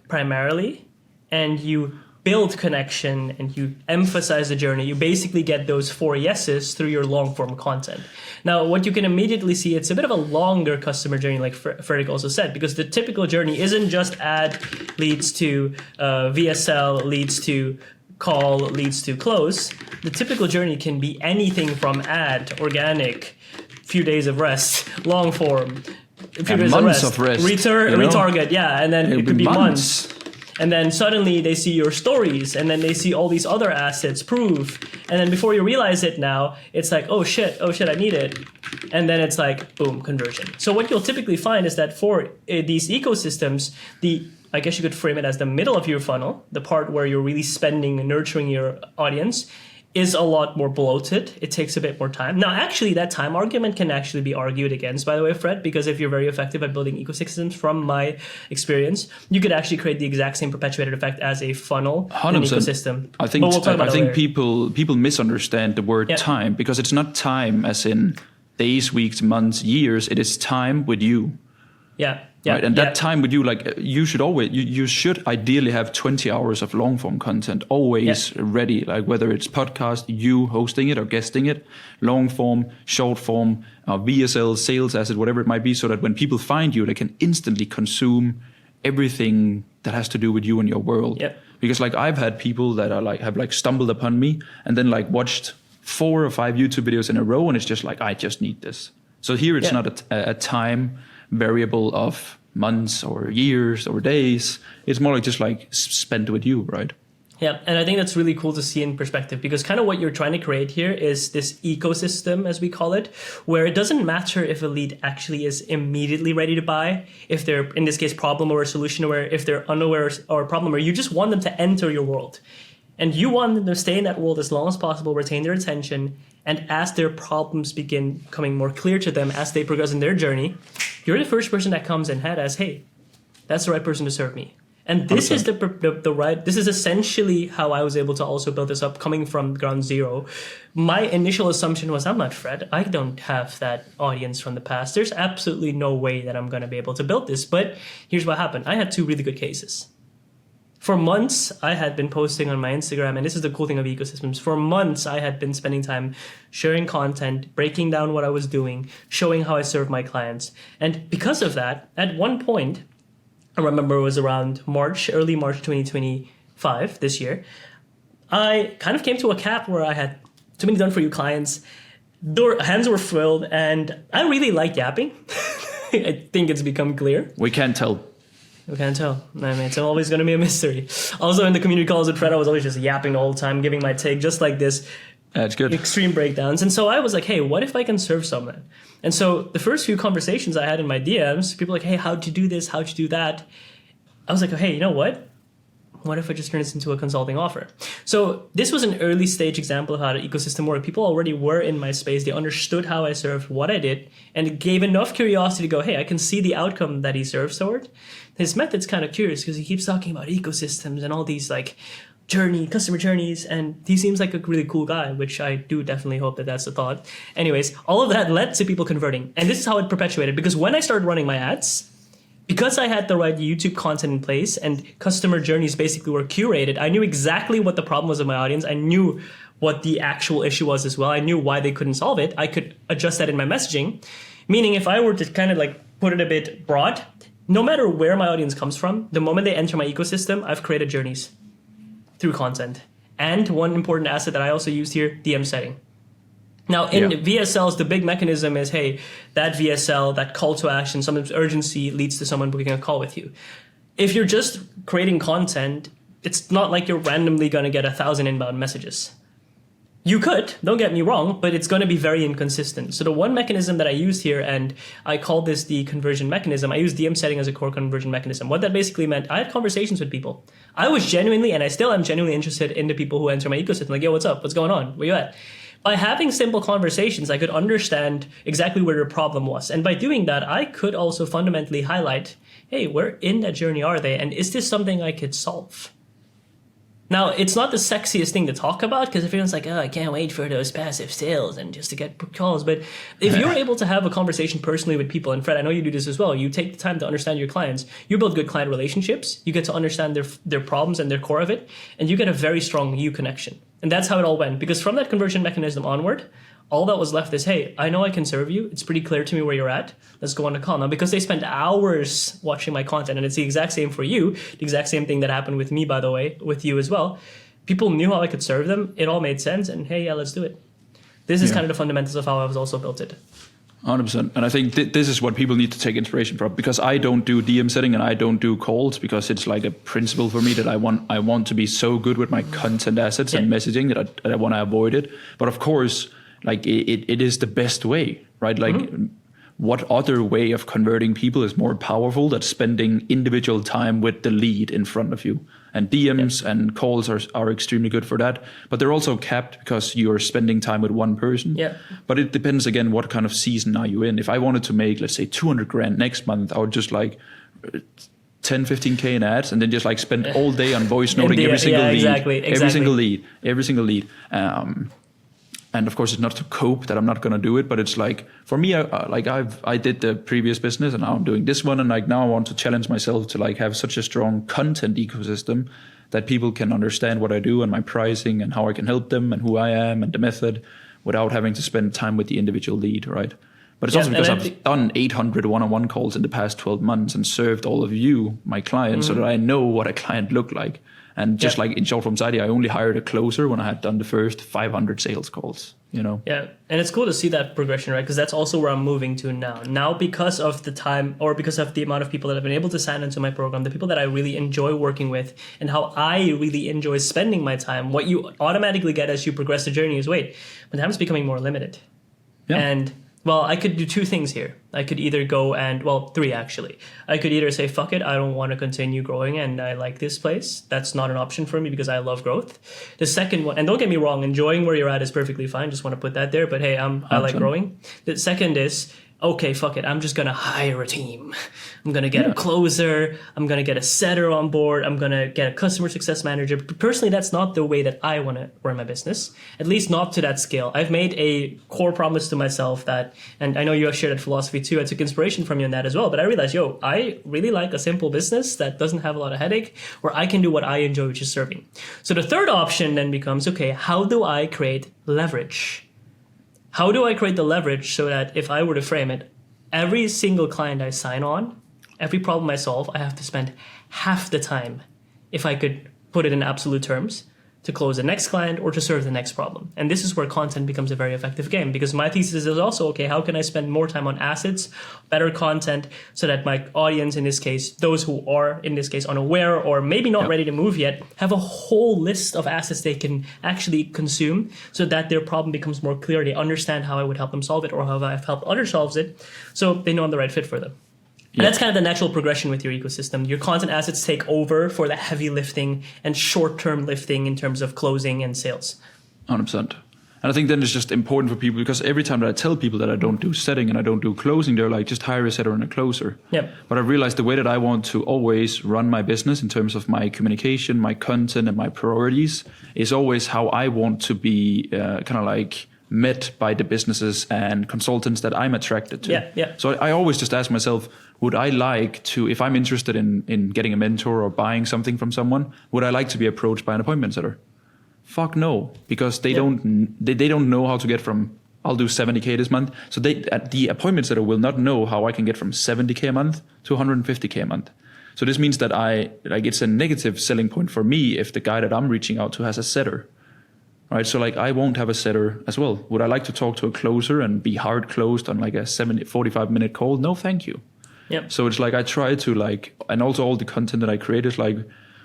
primarily, and you build connection and you emphasize the journey. You basically get those 4 yeses through your long form content. Now, what you can immediately see, it's a bit of a longer customer journey, like Frederik also said, because the typical journey isn't just ad leads to VSL, leads to call, leads to close. The typical journey can be anything from ad, organic, few days of rest, long form, a few days of rest, retarget, and then it could be months. And then suddenly they see your stories, and then they see all these other assets, proof. And then before you realize it now, it's like, oh shit, I need it. And then it's like, boom, conversion. So what you'll typically find is that for these ecosystems, I guess you could frame it as the middle of your funnel, the part where you're really spending and nurturing your audience, is a lot more bloated. It takes a bit more time. Now, actually, that time argument can actually be argued against, by the way, Fred, because if you're very effective at building ecosystems, from my experience, you could actually create the exact same perpetuated effect as a funnel 100%. in an ecosystem. I think people misunderstand the word time, because it's not time as in days, weeks, months, years. It is time with you. Yeah. Right, and that time with you, like you should ideally have 20 hours of long form content always ready, like whether it's podcast, you hosting it or guesting it, long form, short form, VSL, sales asset, whatever it might be, so that when people find you, they can instantly consume everything that has to do with you and your world. Yep. Because like I've had people that are have stumbled upon me and then like watched 4 or 5 YouTube videos in a row, and it's just like, I just need this. So here it's not a time variable of months or years or days. It's more like just like spent with you, right? Yeah, and I think that's really cool to see in perspective, because kind of what you're trying to create here is this ecosystem, as we call it, where it doesn't matter if a lead actually is immediately ready to buy, if they're, in this case, problem or solution aware, if they're unaware or problem aware. You just want them to enter your world. And you want them to stay in that world as long as possible, retain their attention, and as their problems begin coming more clear to them as they progress in their journey, you're the first person that comes in head as, hey, that's the right person to serve me. And this 100%. Is the right, this is essentially how I was able to also build this up, coming from ground zero. My initial assumption was, I'm not Fred. I don't have that audience from the past. There's absolutely no way that I'm going to be able to build this. But here's what happened. I had 2 really good cases. For months, I had been posting on my Instagram, and this is the cool thing of ecosystems. For months, I had been spending time sharing content, breaking down what I was doing, showing how I serve my clients. And because of that, at one point, I remember it was around early March 2025, this year, I kind of came to a cap where I had too many done-for-you clients. Their hands were filled, and I really like yapping. I think it's become clear. We can't tell. We can't tell. I mean, it's always going to be a mystery. Also, in the community calls with Fred, I was always just yapping the whole time, giving my take, just like this. That's good. Extreme breakdowns. And so I was like, hey, what if I can serve someone? And so the first few conversations I had in my DMs, people were like, hey, how'd you do this? How'd you do that? I was like, oh, hey, you know what? What if I just turn this into a consulting offer? So this was an early stage example of how the ecosystem worked. People already were in my space. They understood how I served, what I did, and it gave enough curiosity to go, hey, I can see the outcome that he serves toward. His method's kind of curious because he keeps talking about ecosystems and all these like customer journeys, and he seems like a really cool guy, which I do definitely hope that that's the thought. Anyways, all of that led to people converting. And this is how it perpetuated, because when I started running my ads, because I had the right YouTube content in place and customer journeys basically were curated, I knew exactly what the problem was of my audience. I knew what the actual issue was as well. I knew why they couldn't solve it. I could adjust that in my messaging. Meaning if I were to kind of like put it a bit broad, no matter where my audience comes from, the moment they enter my ecosystem, I've created journeys through content. And one important asset that I also used here, DM setting. Now, in VSLs, the big mechanism is, hey, that VSL, that call to action, sometimes urgency leads to someone booking a call with you. If you're just creating content, it's not like you're randomly going to get 1,000 inbound messages. You could, don't get me wrong, but it's going to be very inconsistent. So the one mechanism that I used here, and I call this the conversion mechanism, I use DM setting as a core conversion mechanism. What that basically meant, I had conversations with people. I was genuinely, and I still am genuinely interested in the people who enter my ecosystem. Like, yo, what's up? What's going on? Where you at? by having simple conversations, I could understand exactly where your problem was. And by doing that, I could also fundamentally highlight, hey, where in that journey are they? And is this something I could solve? Now, it's not the sexiest thing to talk about because everyone's like, oh, I can't wait for those passive sales and just to get calls. But if you're able to have a conversation personally with people, and Fred, I know you do this as well, you take the time to understand your clients, you build good client relationships, you get to understand their problems and their core of it, and you get a very strong you connection. And that's how it all went. Because from that conversion mechanism onward, all that was left is, hey, I know I can serve you. It's pretty clear to me where you're at. Let's go on a call. Now, because they spend hours watching my content, and it's the exact same for you, the exact same thing that happened with me, by the way, with you as well. People knew how I could serve them. It all made sense. And hey, yeah, let's do it. This is kind of the fundamentals of how I was also built it. 100%. And I think this is what people need to take inspiration from, because I don't do DM setting and I don't do calls because it's like a principle for me that I want to be so good with my content assets and messaging that I want to avoid it. But of course, like it is the best way, right? Like what other way of converting people is more powerful than spending individual time with the lead in front of you? And DMs and calls are extremely good for that, but they're also capped because you're spending time with one person. Yeah. But it depends again, what kind of season are you in? If I wanted to make, let's say 200 grand next month, I would just like 10, 15K in ads and then just like spend all day on voice noting every single lead. Exactly. Every single lead. And of course, it's not to cope that I'm not going to do it, but it's like, for me, I did the previous business and now I'm doing this one. And like now I want to challenge myself to like have such a strong content ecosystem that people can understand what I do and my pricing and how I can help them and who I am and the method without having to spend time with the individual lead, right? But it's also because I've done 800 one-on-one calls in the past 12 months and served all of you, my clients, so that I know what a client looked like. And just like in short form Saudi, I only hired a closer when I had done the first 500 sales calls, you know? Yeah, and it's cool to see that progression, right? Because that's also where I'm moving to now. Now, because of the time or because of the amount of people that have been able to sign into my program, the people that I really enjoy working with and how I really enjoy spending my time, what you automatically get as you progress the journey is, wait, my time is becoming more limited. Yeah. And well, I could do two things here. I could either go and, well, three actually. I could either say, fuck it, I don't want to continue growing and I like this place. That's not an option for me because I love growth. The second one, and don't get me wrong, enjoying where you're at is perfectly fine. Just want to put that there. But hey, I like growing. The second is, okay, fuck it, I'm just going to hire a team. I'm going to get a closer. I'm going to get a setter on board. I'm going to get a customer success manager. But personally, that's not the way that I want to run my business, at least not to that scale. I've made a core promise to myself that, and I know you have shared that philosophy too. I took inspiration from you in that as well. But I realized, I really like a simple business that doesn't have a lot of headache, where I can do what I enjoy, which is serving. So the third option then becomes, okay, how do I create leverage? How do I create the leverage so that if I were to frame it, every single client I sign on, every problem I solve, I have to spend half the time, if I could put it in absolute terms, to close the next client or to serve the next problem. And this is where content becomes a very effective game, because my thesis is also, okay, how can I spend more time on assets, better content, so that my audience, in this case, those who are, in this case, unaware or maybe not ready to move yet, have a whole list of assets they can actually consume so that their problem becomes more clear. They understand how I would help them solve it or how I've helped others solve it, so they know I'm the right fit for them. And that's kind of the natural progression with your ecosystem. Your content assets take over for the heavy lifting and short-term lifting in terms of closing and sales. 100%. And I think then it's just important for people, because every time that I tell people that I don't do setting and I don't do closing, they're like, just hire a setter and a closer. Yep. But I realized the way that I want to always run my business in terms of my communication, my content, and my priorities is always how I want to be kind of like met by the businesses and consultants that I'm attracted to. Yeah. So I always just ask myself, would I like to, if I'm interested in getting a mentor or buying something from someone, would I like to be approached by an appointment setter? Fuck no, because they don't know how to get from, I'll do 70K this month. So the appointment setter will not know how I can get from 70K a month to 150K a month. So this means that it's a negative selling point for me if the guy that I'm reaching out to has a setter. Right, so like I won't have a setter as well. Would I like to talk to a closer and be hard closed on like a 45-minute call? No, thank you. Yep. So it's like I try to and also all the content that I create is like,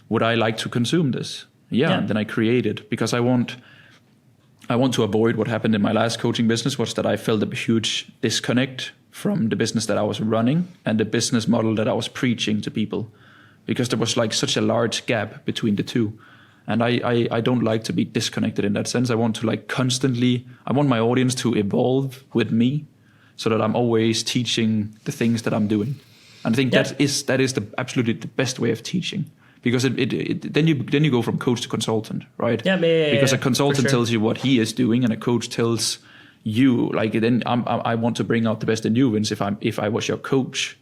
would I like to consume this? Yeah. And then I create it because I want to avoid what happened in my last coaching business, was that I felt a huge disconnect from the business that I was running and the business model that I was preaching to people, because there was like such a large gap between the two. And I don't like to be disconnected in that sense. I want to like constantly, I want my audience to evolve with me so that I'm always teaching the things that I'm doing. And I think that is absolutely the best way of teaching, because then you go from coach to consultant, right? Because a consultant tells you what he is doing, and a coach tells you, like, then I want to bring out the best in you, Vince. If I was your coach,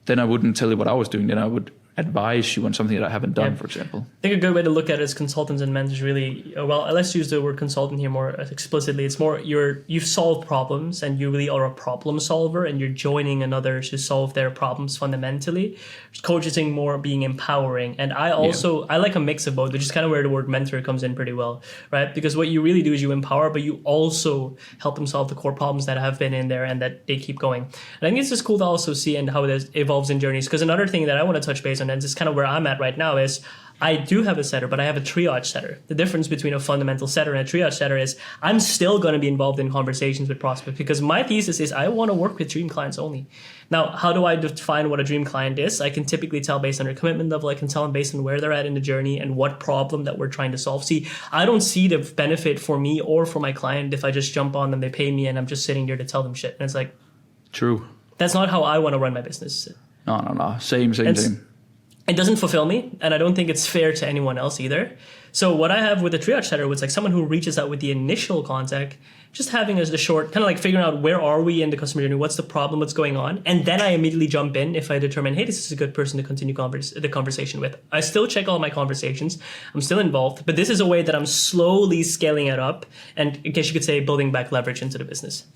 then I wouldn't tell you what I was doing. Then I would advise you on something that I haven't done, for example. I think a good way to look at it as consultants and mentors really, well, let's use the word consultant here more explicitly. It's more you've solved problems and you really are a problem solver, and you're joining another to solve their problems fundamentally. Coaching more being empowering. And I like a mix of both, which is kind of where the word mentor comes in pretty well, right? Because what you really do is you empower, but you also help them solve the core problems that have been in there and that they keep going. And I think it's just cool to also see and how it evolves in journeys. Because another thing that I want to touch base on, and this is kind of where I'm at right now, is I do have a setter, but I have a triage setter. The difference between a fundamental setter and a triage setter is I'm still going to be involved in conversations with prospects, because my thesis is I want to work with dream clients only. Now, how do I define what a dream client is? I can typically tell based on their commitment level. I can tell them based on where they're at in the journey and what problem that we're trying to solve. See, I don't see the benefit for me or for my client if I just jump on them, they pay me, and I'm just sitting there to tell them shit. And it's like, true. That's not how I want to run my business. No. Same. It doesn't fulfill me, and I don't think it's fair to anyone else either. So what I have with the triage setter was like someone who reaches out with the initial contact, just having as the short, kind of like figuring out where are we in the customer journey, what's the problem, what's going on, and then I immediately jump in if I determine, hey, this is a good person to continue the conversation with. I still check all my conversations, I'm still involved, but this is a way that I'm slowly scaling it up, and I guess you could say building back leverage into the business.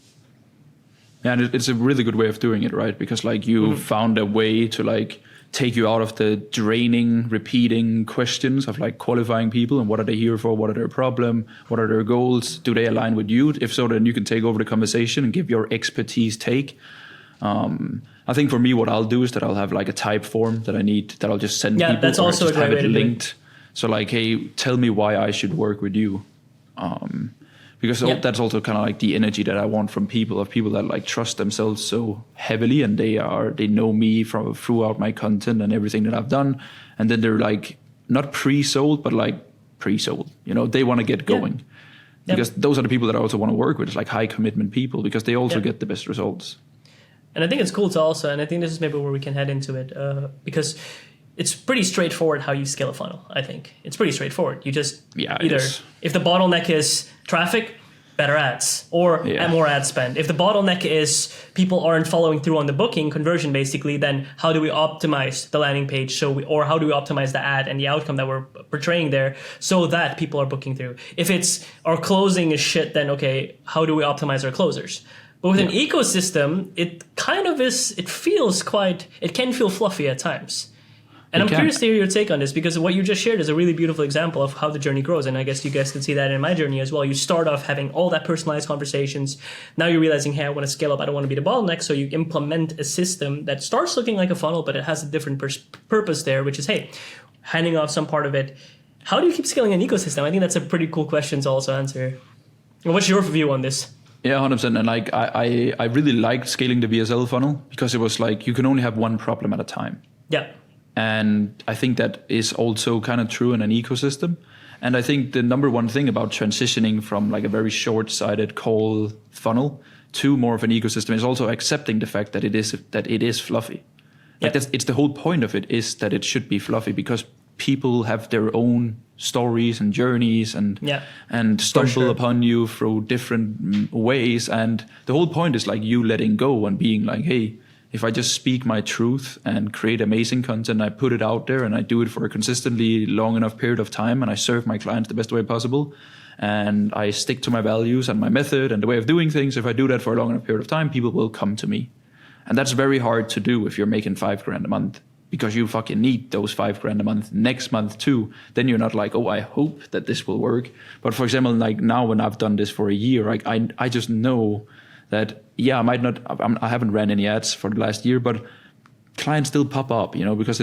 Yeah, and it's a really good way of doing it, right? Because like you found a way to like take you out of the draining, repeating questions of like qualifying people and what are they here for, what are their problem, what are their goals, do they align with you? If so, then you can take over the conversation and give your expertise take. I think for me, what I'll do is that I'll have like a type form that I need, that I'll just send people. Yeah, that's also a great way to linked. So like, hey, tell me why I should work with you. Because that's also kind of like the energy that I want from people, of people that like trust themselves so heavily, and they know me from throughout my content and everything that I've done, and then they're like not pre-sold, but like pre-sold. You know, they want to get going, because those are the people that I also want to work with. It's like high commitment people, because they also get the best results. And I think it's cool to also, and I think this is maybe where we can head into it, because it's pretty straightforward how you scale a funnel. I think it's pretty straightforward. You just either, if the bottleneck is traffic, better ads, or more ad spend. If the bottleneck is people aren't following through on the booking conversion, basically, then how do we optimize the landing page? Or how do we optimize the ad and the outcome that we're portraying there so that people are booking through? If it's our closing is shit, then okay, how do we optimize our closers? But with an ecosystem, it kind of is. It can feel fluffy at times. And I'm curious to hear your take on this, because what you just shared is a really beautiful example of how the journey grows. And I guess you guys can see that in my journey as well. You start off having all that personalized conversations. Now you're realizing, hey, I want to scale up. I don't want to be the bottleneck. So you implement a system that starts looking like a funnel, but it has a different purpose there, which is, hey, handing off some part of it. How do you keep scaling an ecosystem? I think that's a pretty cool question to also answer. And what's your view on this? Yeah, 100%. And like I really liked scaling the VSL funnel, because it was like you can only have one problem at a time. Yeah. And I think that is also kind of true in an ecosystem. And I think the number one thing about transitioning from like a very short-sighted call funnel to more of an ecosystem is also accepting the fact that it is fluffy. Like it's the whole point of it, is that it should be fluffy, because people have their own stories and journeys and stumble upon you through different ways. And the whole point is like you letting go and being like, hey, if I just speak my truth and create amazing content, I put it out there and I do it for a consistently long enough period of time, and I serve my clients the best way possible, and I stick to my values and my method and the way of doing things, if I do that for a long enough period of time, people will come to me. And that's very hard to do if you're making $5,000 a month, because you fucking need those $5,000 a month next month too. Then you're not like, oh, I hope that this will work. But for example, like now when I've done this for a year, like I just know that, I haven't ran any ads for the last year, but clients still pop up, because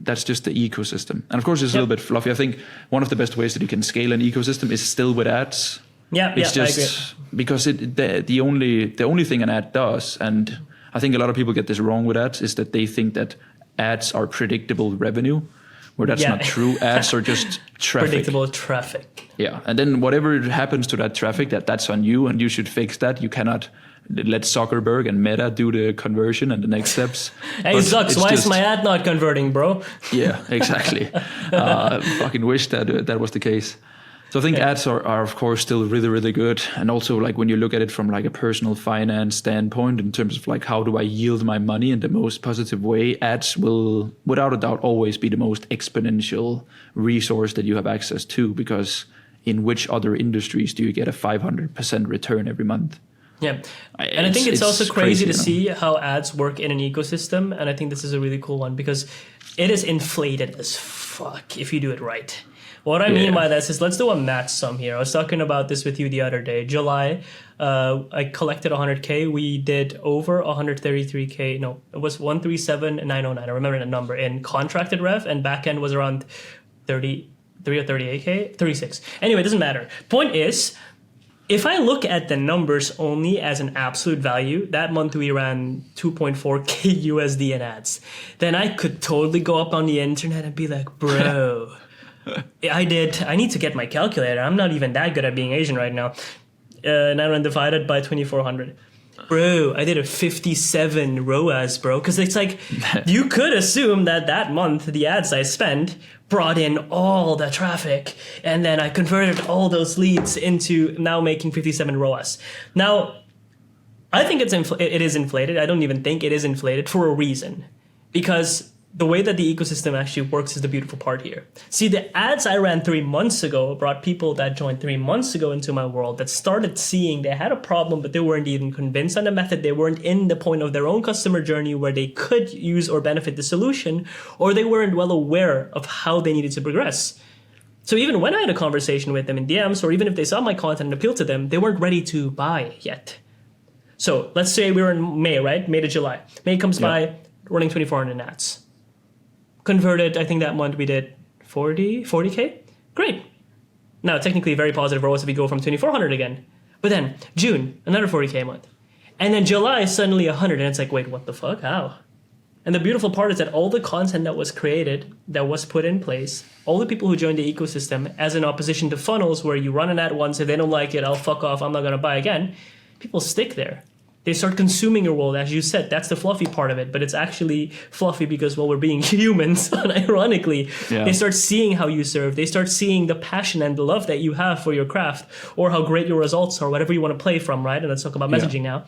that's just the ecosystem. And of course, it's a little bit fluffy. I think one of the best ways that you can scale an ecosystem is still with ads. It's just because the only thing an ad does, and I think a lot of people get this wrong with ads, is that they think that ads are predictable revenue, where that's not true. Ads are just traffic. Predictable traffic. Yeah, and then whatever happens to that traffic, that's on you, and you should fix that. You cannot let Zuckerberg and Meta do the conversion and the next steps. Hey, Zucks, why is my ad not converting, bro? Yeah, exactly. Fucking wish that was the case. So I think ads are of course still really, really good. And also like when you look at it from like a personal finance standpoint in terms of like how do I yield my money in the most positive way, ads will without a doubt always be the most exponential resource that you have access to, because in which other industries do you get a 500% return every month? Yeah. And I think it's also crazy to see how ads work in an ecosystem. And I think this is a really cool one because it is inflated as fuck if you do it right. What I mean by this is, let's do a math sum here. I was talking about this with you the other day. July, I collected 100K. We did over 133K. No, it was 137,909. I remember the number in contracted rev, and backend was around 33 or 38K, 36. Anyway, it doesn't matter. Point is, if I look at the numbers only as an absolute value, that month we ran 2.4K USD in ads. Then I could totally go up on the internet and be like, bro. I need to get my calculator. I'm not even that good at being Asian right now. 900 divided by 2,400. Bro, I did a 57 ROAS, bro. Because it's like, you could assume that month, the ads I spent brought in all the traffic. And then I converted all those leads into now making 57 ROAS. Now, I think it is inflated. I don't even think it is inflated for a reason. Because the way that the ecosystem actually works is the beautiful part here. See, the ads I ran 3 months ago brought people that joined 3 months ago into my world that started seeing they had a problem, but they weren't even convinced on the method. They weren't in the point of their own customer journey where they could use or benefit the solution, or they weren't well aware of how they needed to progress. So even when I had a conversation with them in DMs, or even if they saw my content and appealed to them, they weren't ready to buy yet. So let's say we were in May, right? May to July. May comes by, running 2,400 ads. Converted, I think that month we did 40K. Great. Now, technically very positive ROAS if we go from 2,400 again. But then June, another 40K a month. And then July, suddenly 100. And it's like, wait, what the fuck? How? And the beautiful part is that all the content that was created, that was put in place, all the people who joined the ecosystem, as in opposition to funnels where you run an ad once, if they don't like it, I'll fuck off, I'm not going to buy again. People stick there. They start consuming your world, as you said. That's the fluffy part of it, but it's actually fluffy because, well, we're being humans, unironically. Yeah. They start seeing how you serve. They start seeing the passion and the love that you have for your craft, or how great your results are, whatever you want to play from, right? And let's talk about messaging now.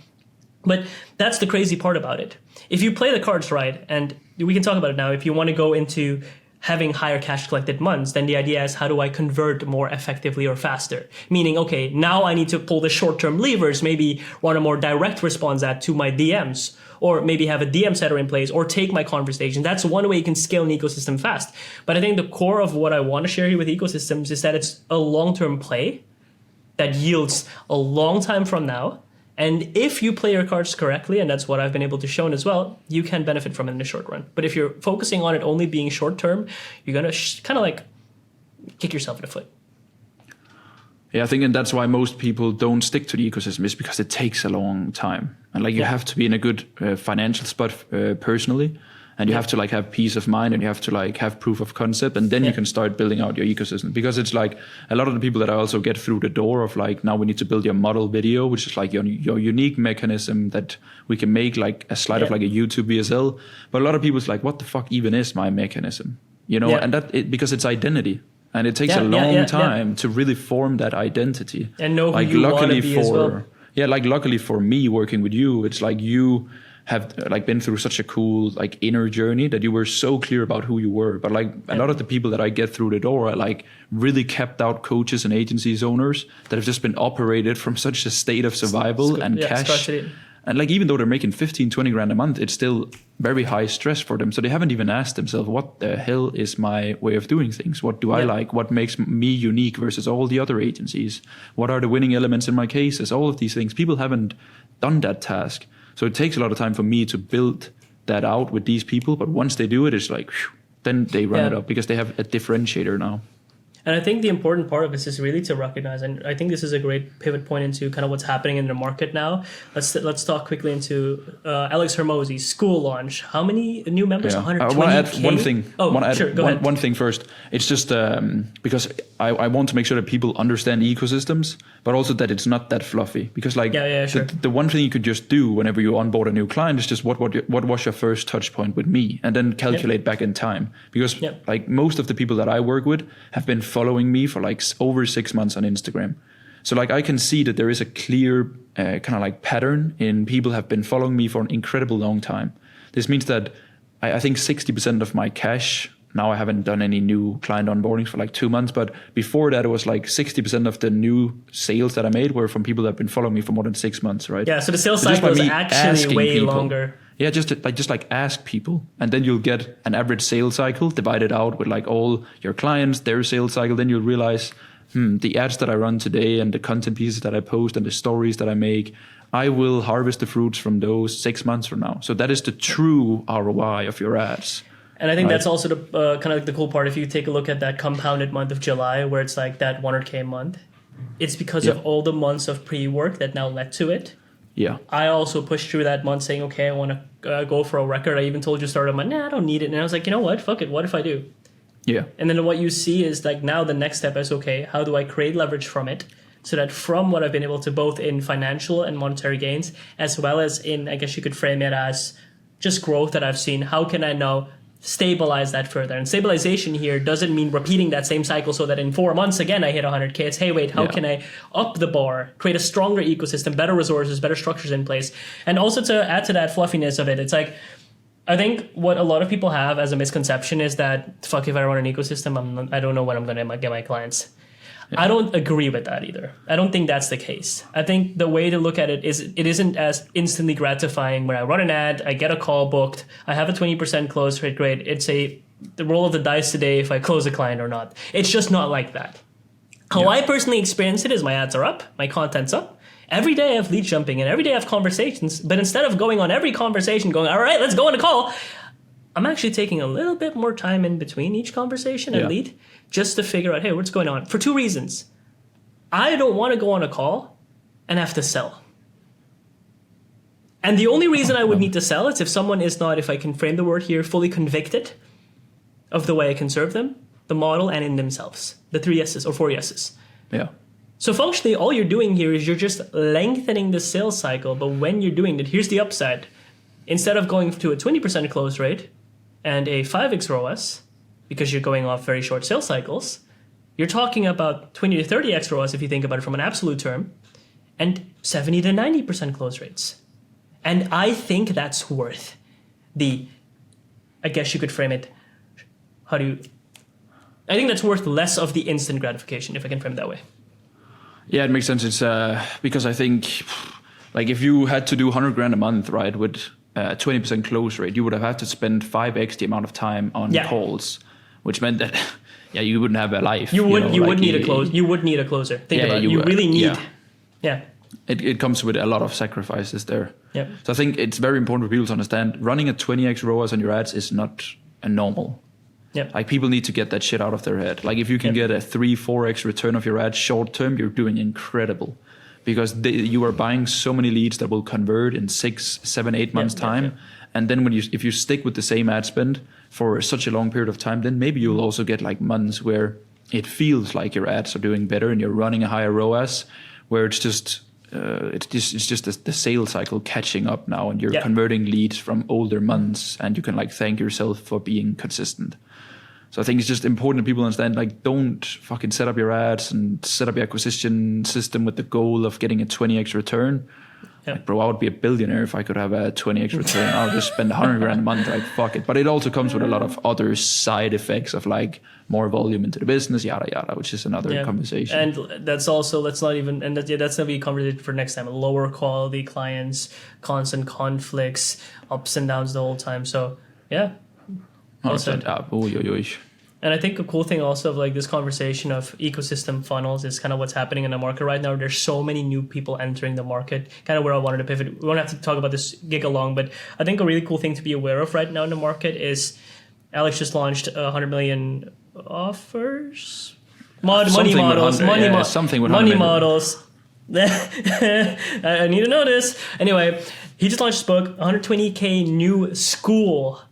But that's the crazy part about it. If you play the cards right, and we can talk about it now, if you want to go into having higher cash collected months, then the idea is how do I convert more effectively or faster? Meaning, okay, now I need to pull the short-term levers, maybe run a more direct response ad to my DMs, or maybe have a DM setter in place, or take my conversation. That's one way you can scale an ecosystem fast. But I think the core of what I want to share here with ecosystems is that it's a long-term play that yields a long time from now. And if you play your cards correctly, and that's what I've been able to show as well, you can benefit from it in the short run. But if you're focusing on it only being short term, you're going to kind of like kick yourself in the foot. Yeah, I think and that's why most people don't stick to the ecosystem, is because it takes a long time. And like you have to be in a good financial spot personally. And you have to like have peace of mind, and you have to like have proof of concept, and then you can start building out your ecosystem. Because it's like a lot of the people that I also get through the door of like, now we need to build your model video, which is like your unique mechanism that we can make like a slide of like a YouTube VSL. But a lot of people's like, what the fuck even is my mechanism? You know, and because it's identity. And it takes a long time to really form that identity. And know who you want to be as well. Yeah, like luckily for me working with you, it's like you have like been through such a cool like inner journey that you were so clear about who you were. But like a lot of the people that I get through the door are like really kept out coaches and agencies owners that have just been operated from such a state of survival and cash. And like even though they're making 15, 20 grand a month, it's still very high stress for them. So they haven't even asked themselves, what the hell is my way of doing things? What do I like? What makes me unique versus all the other agencies? What are the winning elements in my cases? All of these things. People haven't done that task. So it takes a lot of time for me to build that out with these people. But once they do it, it's like, whew, then they run it up because they have a differentiator now. And I think the important part of this is really to recognize, and I think this is a great pivot point into kind of what's happening in the market now. Let's talk quickly into Alex Hermosi school launch. How many new members? 120K? I want to add one thing. Sure, go ahead. One thing first. It's just because I want to make sure that people understand ecosystems, but also that it's not that fluffy. Because like sure. the one thing you could just do whenever you onboard a new client is just what was your first touch point with me, and then calculate back in time. Because like most of the people that I work with have been following me for like over 6 months on Instagram. So like I can see that there is a clear kind of like pattern in people have been following me for an incredible long time. This means that I think 60% of my cash, now I haven't done any new client onboarding for like 2 months, but before that it was like 60% of the new sales that I made were from people that have been following me for more than 6 months, right? Yeah, so the sales cycle is actually way longer. Yeah, just ask people, and then you'll get an average sales cycle divided out with like all your clients, their sales cycle. Then you'll realize, the ads that I run today and the content pieces that I post and the stories that I make, I will harvest the fruits from those 6 months from now. So that is the true ROI of your ads. And I think that's also the kind of like the cool part. If you take a look at that compounded month of July, where it's like that 100K month, it's because of all the months of pre-work that now led to it. Yeah. I also pushed through that month saying, okay, I want to go for a record. I even told you start a month, I don't need it. And I was like, you know what? Fuck it. What if I do? Yeah. And then what you see is like now the next step is, okay, how do I create leverage from it? So that from what I've been able to both in financial and monetary gains, as well as in, I guess you could frame it as just growth that I've seen, how can I now stabilize that further? And stabilization here doesn't mean repeating that same cycle so that in 4 months again I hit 100K. It's, hey, wait, how can I up the bar, create a stronger ecosystem, better resources, better structures in place? And also to add to that fluffiness of it, it's like, I think what a lot of people have as a misconception is that, fuck, if I run an ecosystem, I don't know when I'm going to get my clients. I don't agree with that either. I don't think that's the case. I think the way to look at it is it isn't as instantly gratifying when I run an ad, I get a call booked, I have a 20% close rate, great. It's the roll of the dice today if I close a client or not. It's just not like that. How I personally experience it is my ads are up, my content's up. Every day I have lead jumping and every day I have conversations, but instead of going on every conversation going, all right, let's go on a call, I'm actually taking a little bit more time in between each conversation and lead just to figure out, hey, what's going on? For 2 reasons. I don't want to go on a call and have to sell. And the only reason I would need to sell is if someone is not, if I can frame the word here, fully convicted of the way I can serve them, the model, and in themselves. The 3 yeses or 4 yeses. Yeah. So functionally, all you're doing here is you're just lengthening the sales cycle. But when you're doing that, here's the upside. Instead of going to a 20% close rate and a 5x ROAS, because you're going off very short sales cycles, you're talking about 20 to 30x ROAS if you think about it from an absolute term, and 70 to 90% close rates. And I think that's worth I guess you could frame it, I think that's worth less of the instant gratification, if I can frame it that way. Yeah, it makes sense. It's because I think, like, if you had to do 100 grand a month, right, with 20% close rate, you would have had to spend 5x the amount of time on calls, which meant that you wouldn't have a life. You would need a closer. You would need a closer. Think about it. You really need. Yeah. It comes with a lot of sacrifices there. Yeah. So I think it's very important for people to understand running a 20x ROAS on your ads is not a normal. Yeah. Like, people need to get that shit out of their head. Like, if you can get a 3-4x return of your ads short term, you're doing incredible. Because you are buying so many leads that will convert in 6, 7, 8 months time. And then if you stick with the same ad spend for such a long period of time, then maybe you'll also get like months where it feels like your ads are doing better and you're running a higher ROAS, where it's just the sales cycle catching up now, and you're converting leads from older months, and you can like thank yourself for being consistent. So I think it's just important that people understand, like, don't fucking set up your ads and set up your acquisition system with the goal of getting a 20x return. Yeah. Like, bro, I would be a billionaire if I could have a 20x return. I'll just spend 100 grand a month, like, fuck it. But it also comes with a lot of other side effects of like more volume into the business, yada, yada, which is another conversation. And that's also, that's not even, and that's going to be a conversation for next time. Lower quality clients, constant conflicts, ups and downs the whole time. So, yeah. And I think a cool thing also of like this conversation of ecosystem funnels is kind of what's happening in the market right now. There's so many new people entering the market, kind of where I wanted to pivot. We won't have to talk about this gig along, but I think a really cool thing to be aware of right now in the market is Alex just launched 100 million offers. money models, something with money 100 million. models. I need to know this. Anyway, he just launched his book, 120K new school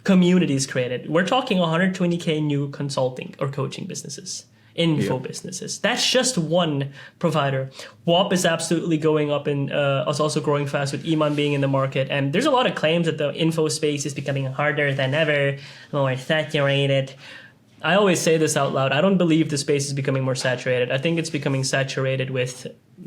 communities created. We're talking 120K new consulting or coaching businesses, info businesses. That's just one provider. WAP is absolutely going up and is also growing fast with Iman being in the market. And there's a lot of claims that the info space is becoming harder than ever, more saturated. I always say this out loud. I don't believe the space is becoming more saturated. I think it's becoming saturated with,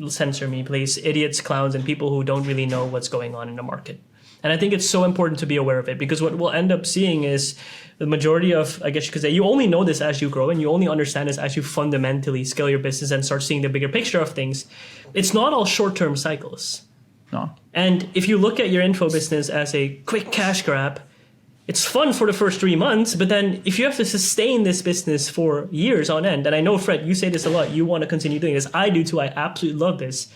censor me please, idiots, clowns, and people who don't really know what's going on in the market. And I think it's so important to be aware of it, because what we'll end up seeing is the majority of, I guess you could say, you only know this as you grow, and you only understand this as you fundamentally scale your business and start seeing the bigger picture of things. It's not all short-term cycles. No. And if you look at your info business as a quick cash grab, it's fun for the first 3 months, but then if you have to sustain this business for years on end, and I know, Fred, you say this a lot, you want to continue doing this. I do too. I absolutely love this.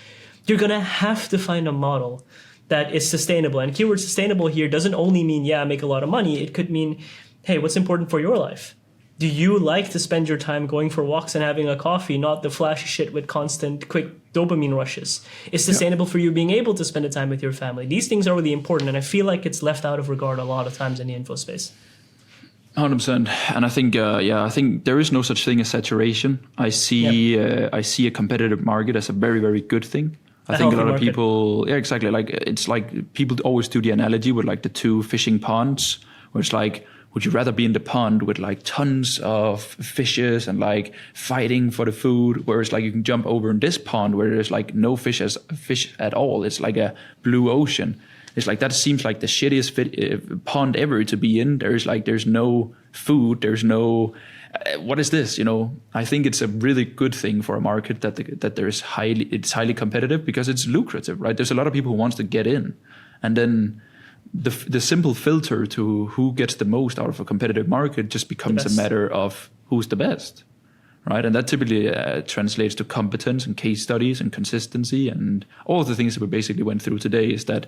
You're going to have to find a model that is sustainable. And keyword sustainable here doesn't only mean, make a lot of money. It could mean, hey, what's important for your life? Do you like to spend your time going for walks and having a coffee, not the flashy shit with constant quick dopamine rushes? Is sustainable for you being able to spend the time with your family? These things are really important, and I feel like it's left out of regard a lot of times in the info space. 100%. And I think, I think there is no such thing as saturation. I see a competitive market as a very, very good thing. I think a lot of people, exactly. Like, it's like people always do the analogy with like the two fishing ponds, where it's like, would you rather be in the pond with like tons of fishes and like fighting for the food, whereas like you can jump over in this pond where there's like no fish at all. It's like a blue ocean. It's like, that seems like the shittiest pond ever to be in. There's no food. There's no, what is this? You know, I think it's a really good thing for a market that it's highly competitive, because it's lucrative, right? There's a lot of people who wants to get in, and then the simple filter to who gets the most out of a competitive market just becomes a matter of who's the best, right? And that typically translates to competence and case studies and consistency and all of the things that we basically went through today. Is that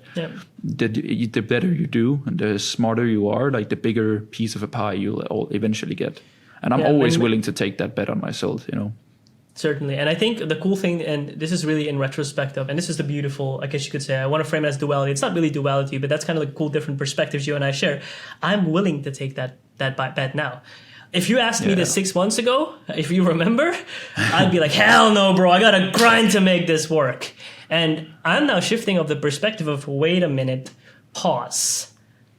the better you do and the smarter you are, like the bigger piece of a pie you'll eventually get. And I'm always willing to take that bet on myself, you know. Certainly. And I think the cool thing, and this is really in retrospective, and this is the beautiful, I guess you could say, I want to frame it as duality. It's not really duality, but that's kind of the cool different perspectives you and I share. I'm willing to take that bet now. If you asked me this 6 months ago, if you remember, I'd be like, hell no, bro, I got to grind to make this work. And I'm now shifting of the perspective of, wait a minute, pause.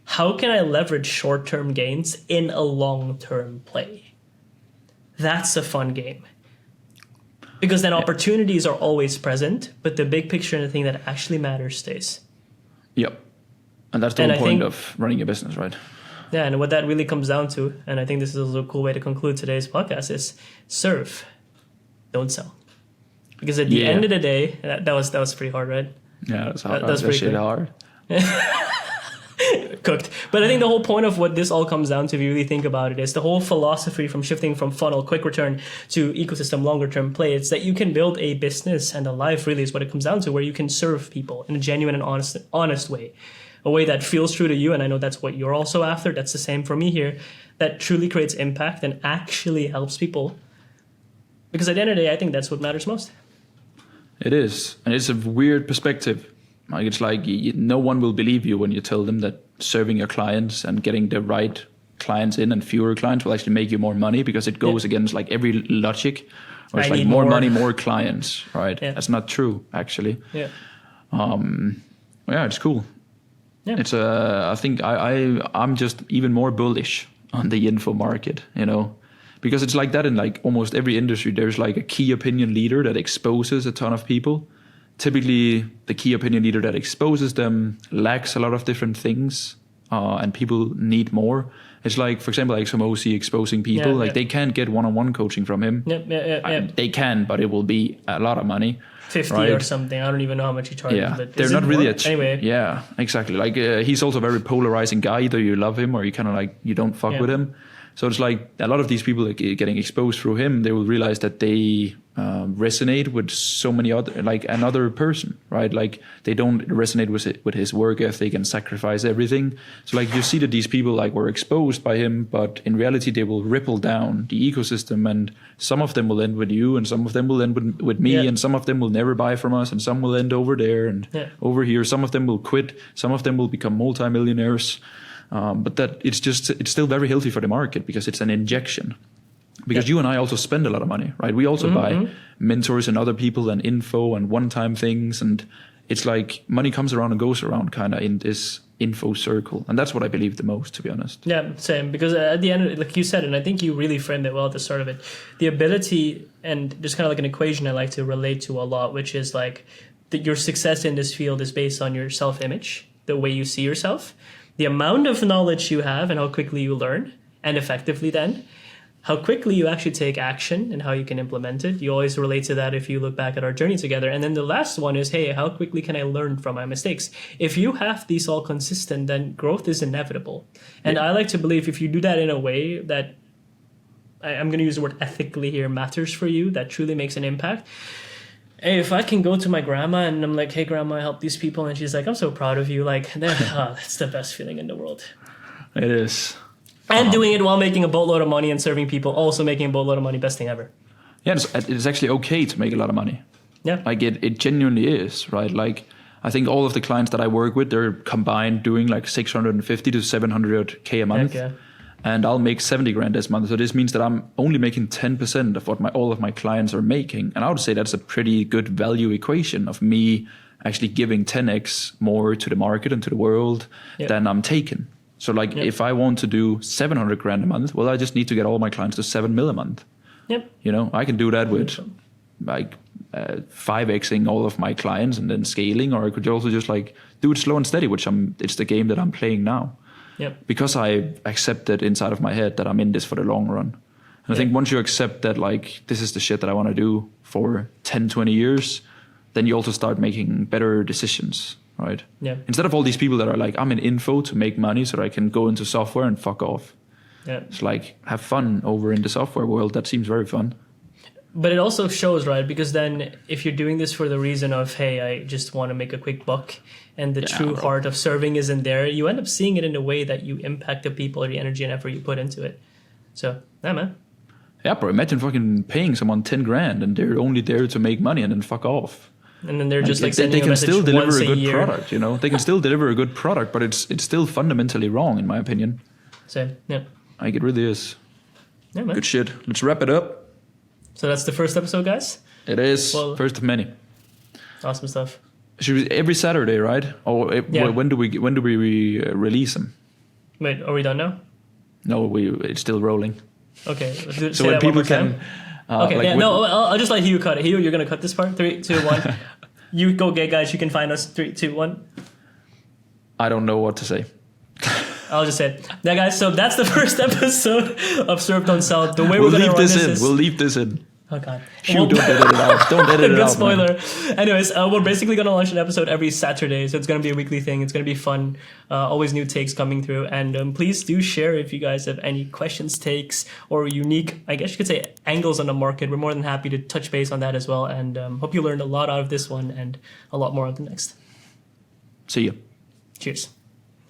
How can I leverage short-term gains in a long-term play? That's a fun game. Because then opportunities are always present, but the big picture and the thing that actually matters stays. Yep. And that's the whole point of running a business, right? Yeah, and what that really comes down to, and I think this is also a cool way to conclude today's podcast, is serve, don't sell. Because at the end of the day, that was pretty hard, right? Yeah, that's hard. That's pretty hard. Cooked. But I think the whole point of what this all comes down to, if you really think about it, is the whole philosophy from shifting from funnel, quick return, to ecosystem, longer term play. It's that you can build a business and a life, really, is what it comes down to, where you can serve people in a genuine and honest way. A way that feels true to you, and I know that's what you're also after. That's the same for me here. That truly creates impact and actually helps people. Because at the end of the day, I think that's what matters most. It is. And it's a weird perspective. Like, it's like no one will believe you when you tell them that serving your clients and getting the right clients in and fewer clients will actually make you more money, because it goes against like every logic. Or it's like more money, more clients, right? Yeah. That's not true, actually. Yeah. It's cool. Yeah. It's I think I'm just even more bullish on the info market, you know, because it's like that in like almost every industry. There's like a key opinion leader that exposes a ton of people. Typically, the key opinion leader that exposes them lacks a lot of different things, and people need more. It's like, for example, like some OC exposing people. They can't get one-on-one coaching from him. They can, but it will be a lot of money. 50 or something. I don't even know how much he charges. Yeah, but they're not really anyway. Yeah, exactly. Like he's also a very polarizing guy. Either you love him or you kind of like you don't fuck with him. So it's like a lot of these people getting exposed through him, they will realize that they resonate with so many other, like another person, right? Like they don't resonate with his work ethic and sacrifice everything. So like you see that these people like were exposed by him, but in reality they will ripple down the ecosystem, and some of them will end with you, and some of them will end with me, and some of them will never buy from us, and some will end over there and over here. Some of them will quit. Some of them will become multimillionaires. But that it's still very healthy for the market because it's an injection. Because you and I also spend a lot of money, right? We also buy mentors and other people and info and one-time things. And it's like money comes around and goes around kind of in this info circle. And that's what I believe the most, to be honest. Yeah, same. Because at the end, like you said, and I think you really framed it well at the start of it, the ability, and just kind of like an equation I like to relate to a lot, which is like that your success in this field is based on your self-image, the way you see yourself, the amount of knowledge you have and how quickly you learn, and effectively then, how quickly you actually take action and how you can implement it. You always relate to that if you look back at our journey together. And then the last one is, hey, how quickly can I learn from my mistakes? If you have these all consistent, then growth is inevitable. And I like to believe if you do that in a way that, I'm going to use the word ethically here, matters for you, that truly makes an impact. Hey, if I can go to my grandma and I'm like, hey, grandma, I help these people. And she's like, I'm so proud of you. Like, that's the best feeling in the world. It is. And doing it while making a boatload of money and serving people, also making a boatload of money, best thing ever. Yeah, it's actually okay to make a lot of money. Yeah. Like it genuinely is, right? Like I think all of the clients that I work with, they're combined doing like 650 to 700K a month. Okay. And I'll make 70 grand this month. So this means that I'm only making 10% of what all of my clients are making. And I would say that's a pretty good value equation of me actually giving 10x more to the market and to the world than I'm taking. So like if I want to do 700 grand a month, well, I just need to get all my clients to 7 mil a month. Yep. You know, I can do that with like 5xing all of my clients and then scaling, or I could also just like do it slow and steady, which it's the game that I'm playing now. Yep. Because I accepted inside of my head that I'm in this for the long run. And I think once you accept that, like, this is the shit that I want to do for 10, 20 years, then you also start making better decisions, right? Yeah. Instead of all these people that are like, I'm in info to make money so that I can go into software and fuck off. Yeah. It's like, have fun over in the software world. That seems very fun. But it also shows, right? Because then if you're doing this for the reason of, hey, I just want to make a quick buck, and the true heart of serving isn't there, you end up seeing it in a way that you impact the people or the energy and effort you put into it. So, yeah, man. Yeah, bro. Imagine fucking paying someone 10 grand and they're only there to make money and then fuck off. And then they're just like sending they can a message still deliver once a good year. product, you know? They can still deliver a good product, but it's still fundamentally wrong, in my opinion. So, yeah. Like, it really is. Yeah, man. Good shit. Let's wrap it up. So that's the first episode, guys? It is. Well, first of many. Awesome stuff. Should we, every Saturday, right? Or when do we release them? Wait, are we done now? No, it's still rolling. Okay. So when people can... okay, like I'll just let Hugh cut it. Hugh, you're going to cut this part. 3, 2, 1. You go get, guys. You can find us. 3, 2, 1. I don't know what to say. I'll just say it. Yeah, guys, so that's the first episode of Served on South. The way we're going to run this is... We'll leave this in. Oh, God. Don't edit it out. Don't edit it Good out, spoiler. Man. Anyways, we're basically going to launch an episode every Saturday, so it's going to be a weekly thing. It's going to be fun. Always new takes coming through. And please do share if you guys have any questions, takes, or unique, I guess you could say, angles on the market. We're more than happy to touch base on that as well. And hope you learned a lot out of this one and a lot more of the next. See you. Cheers.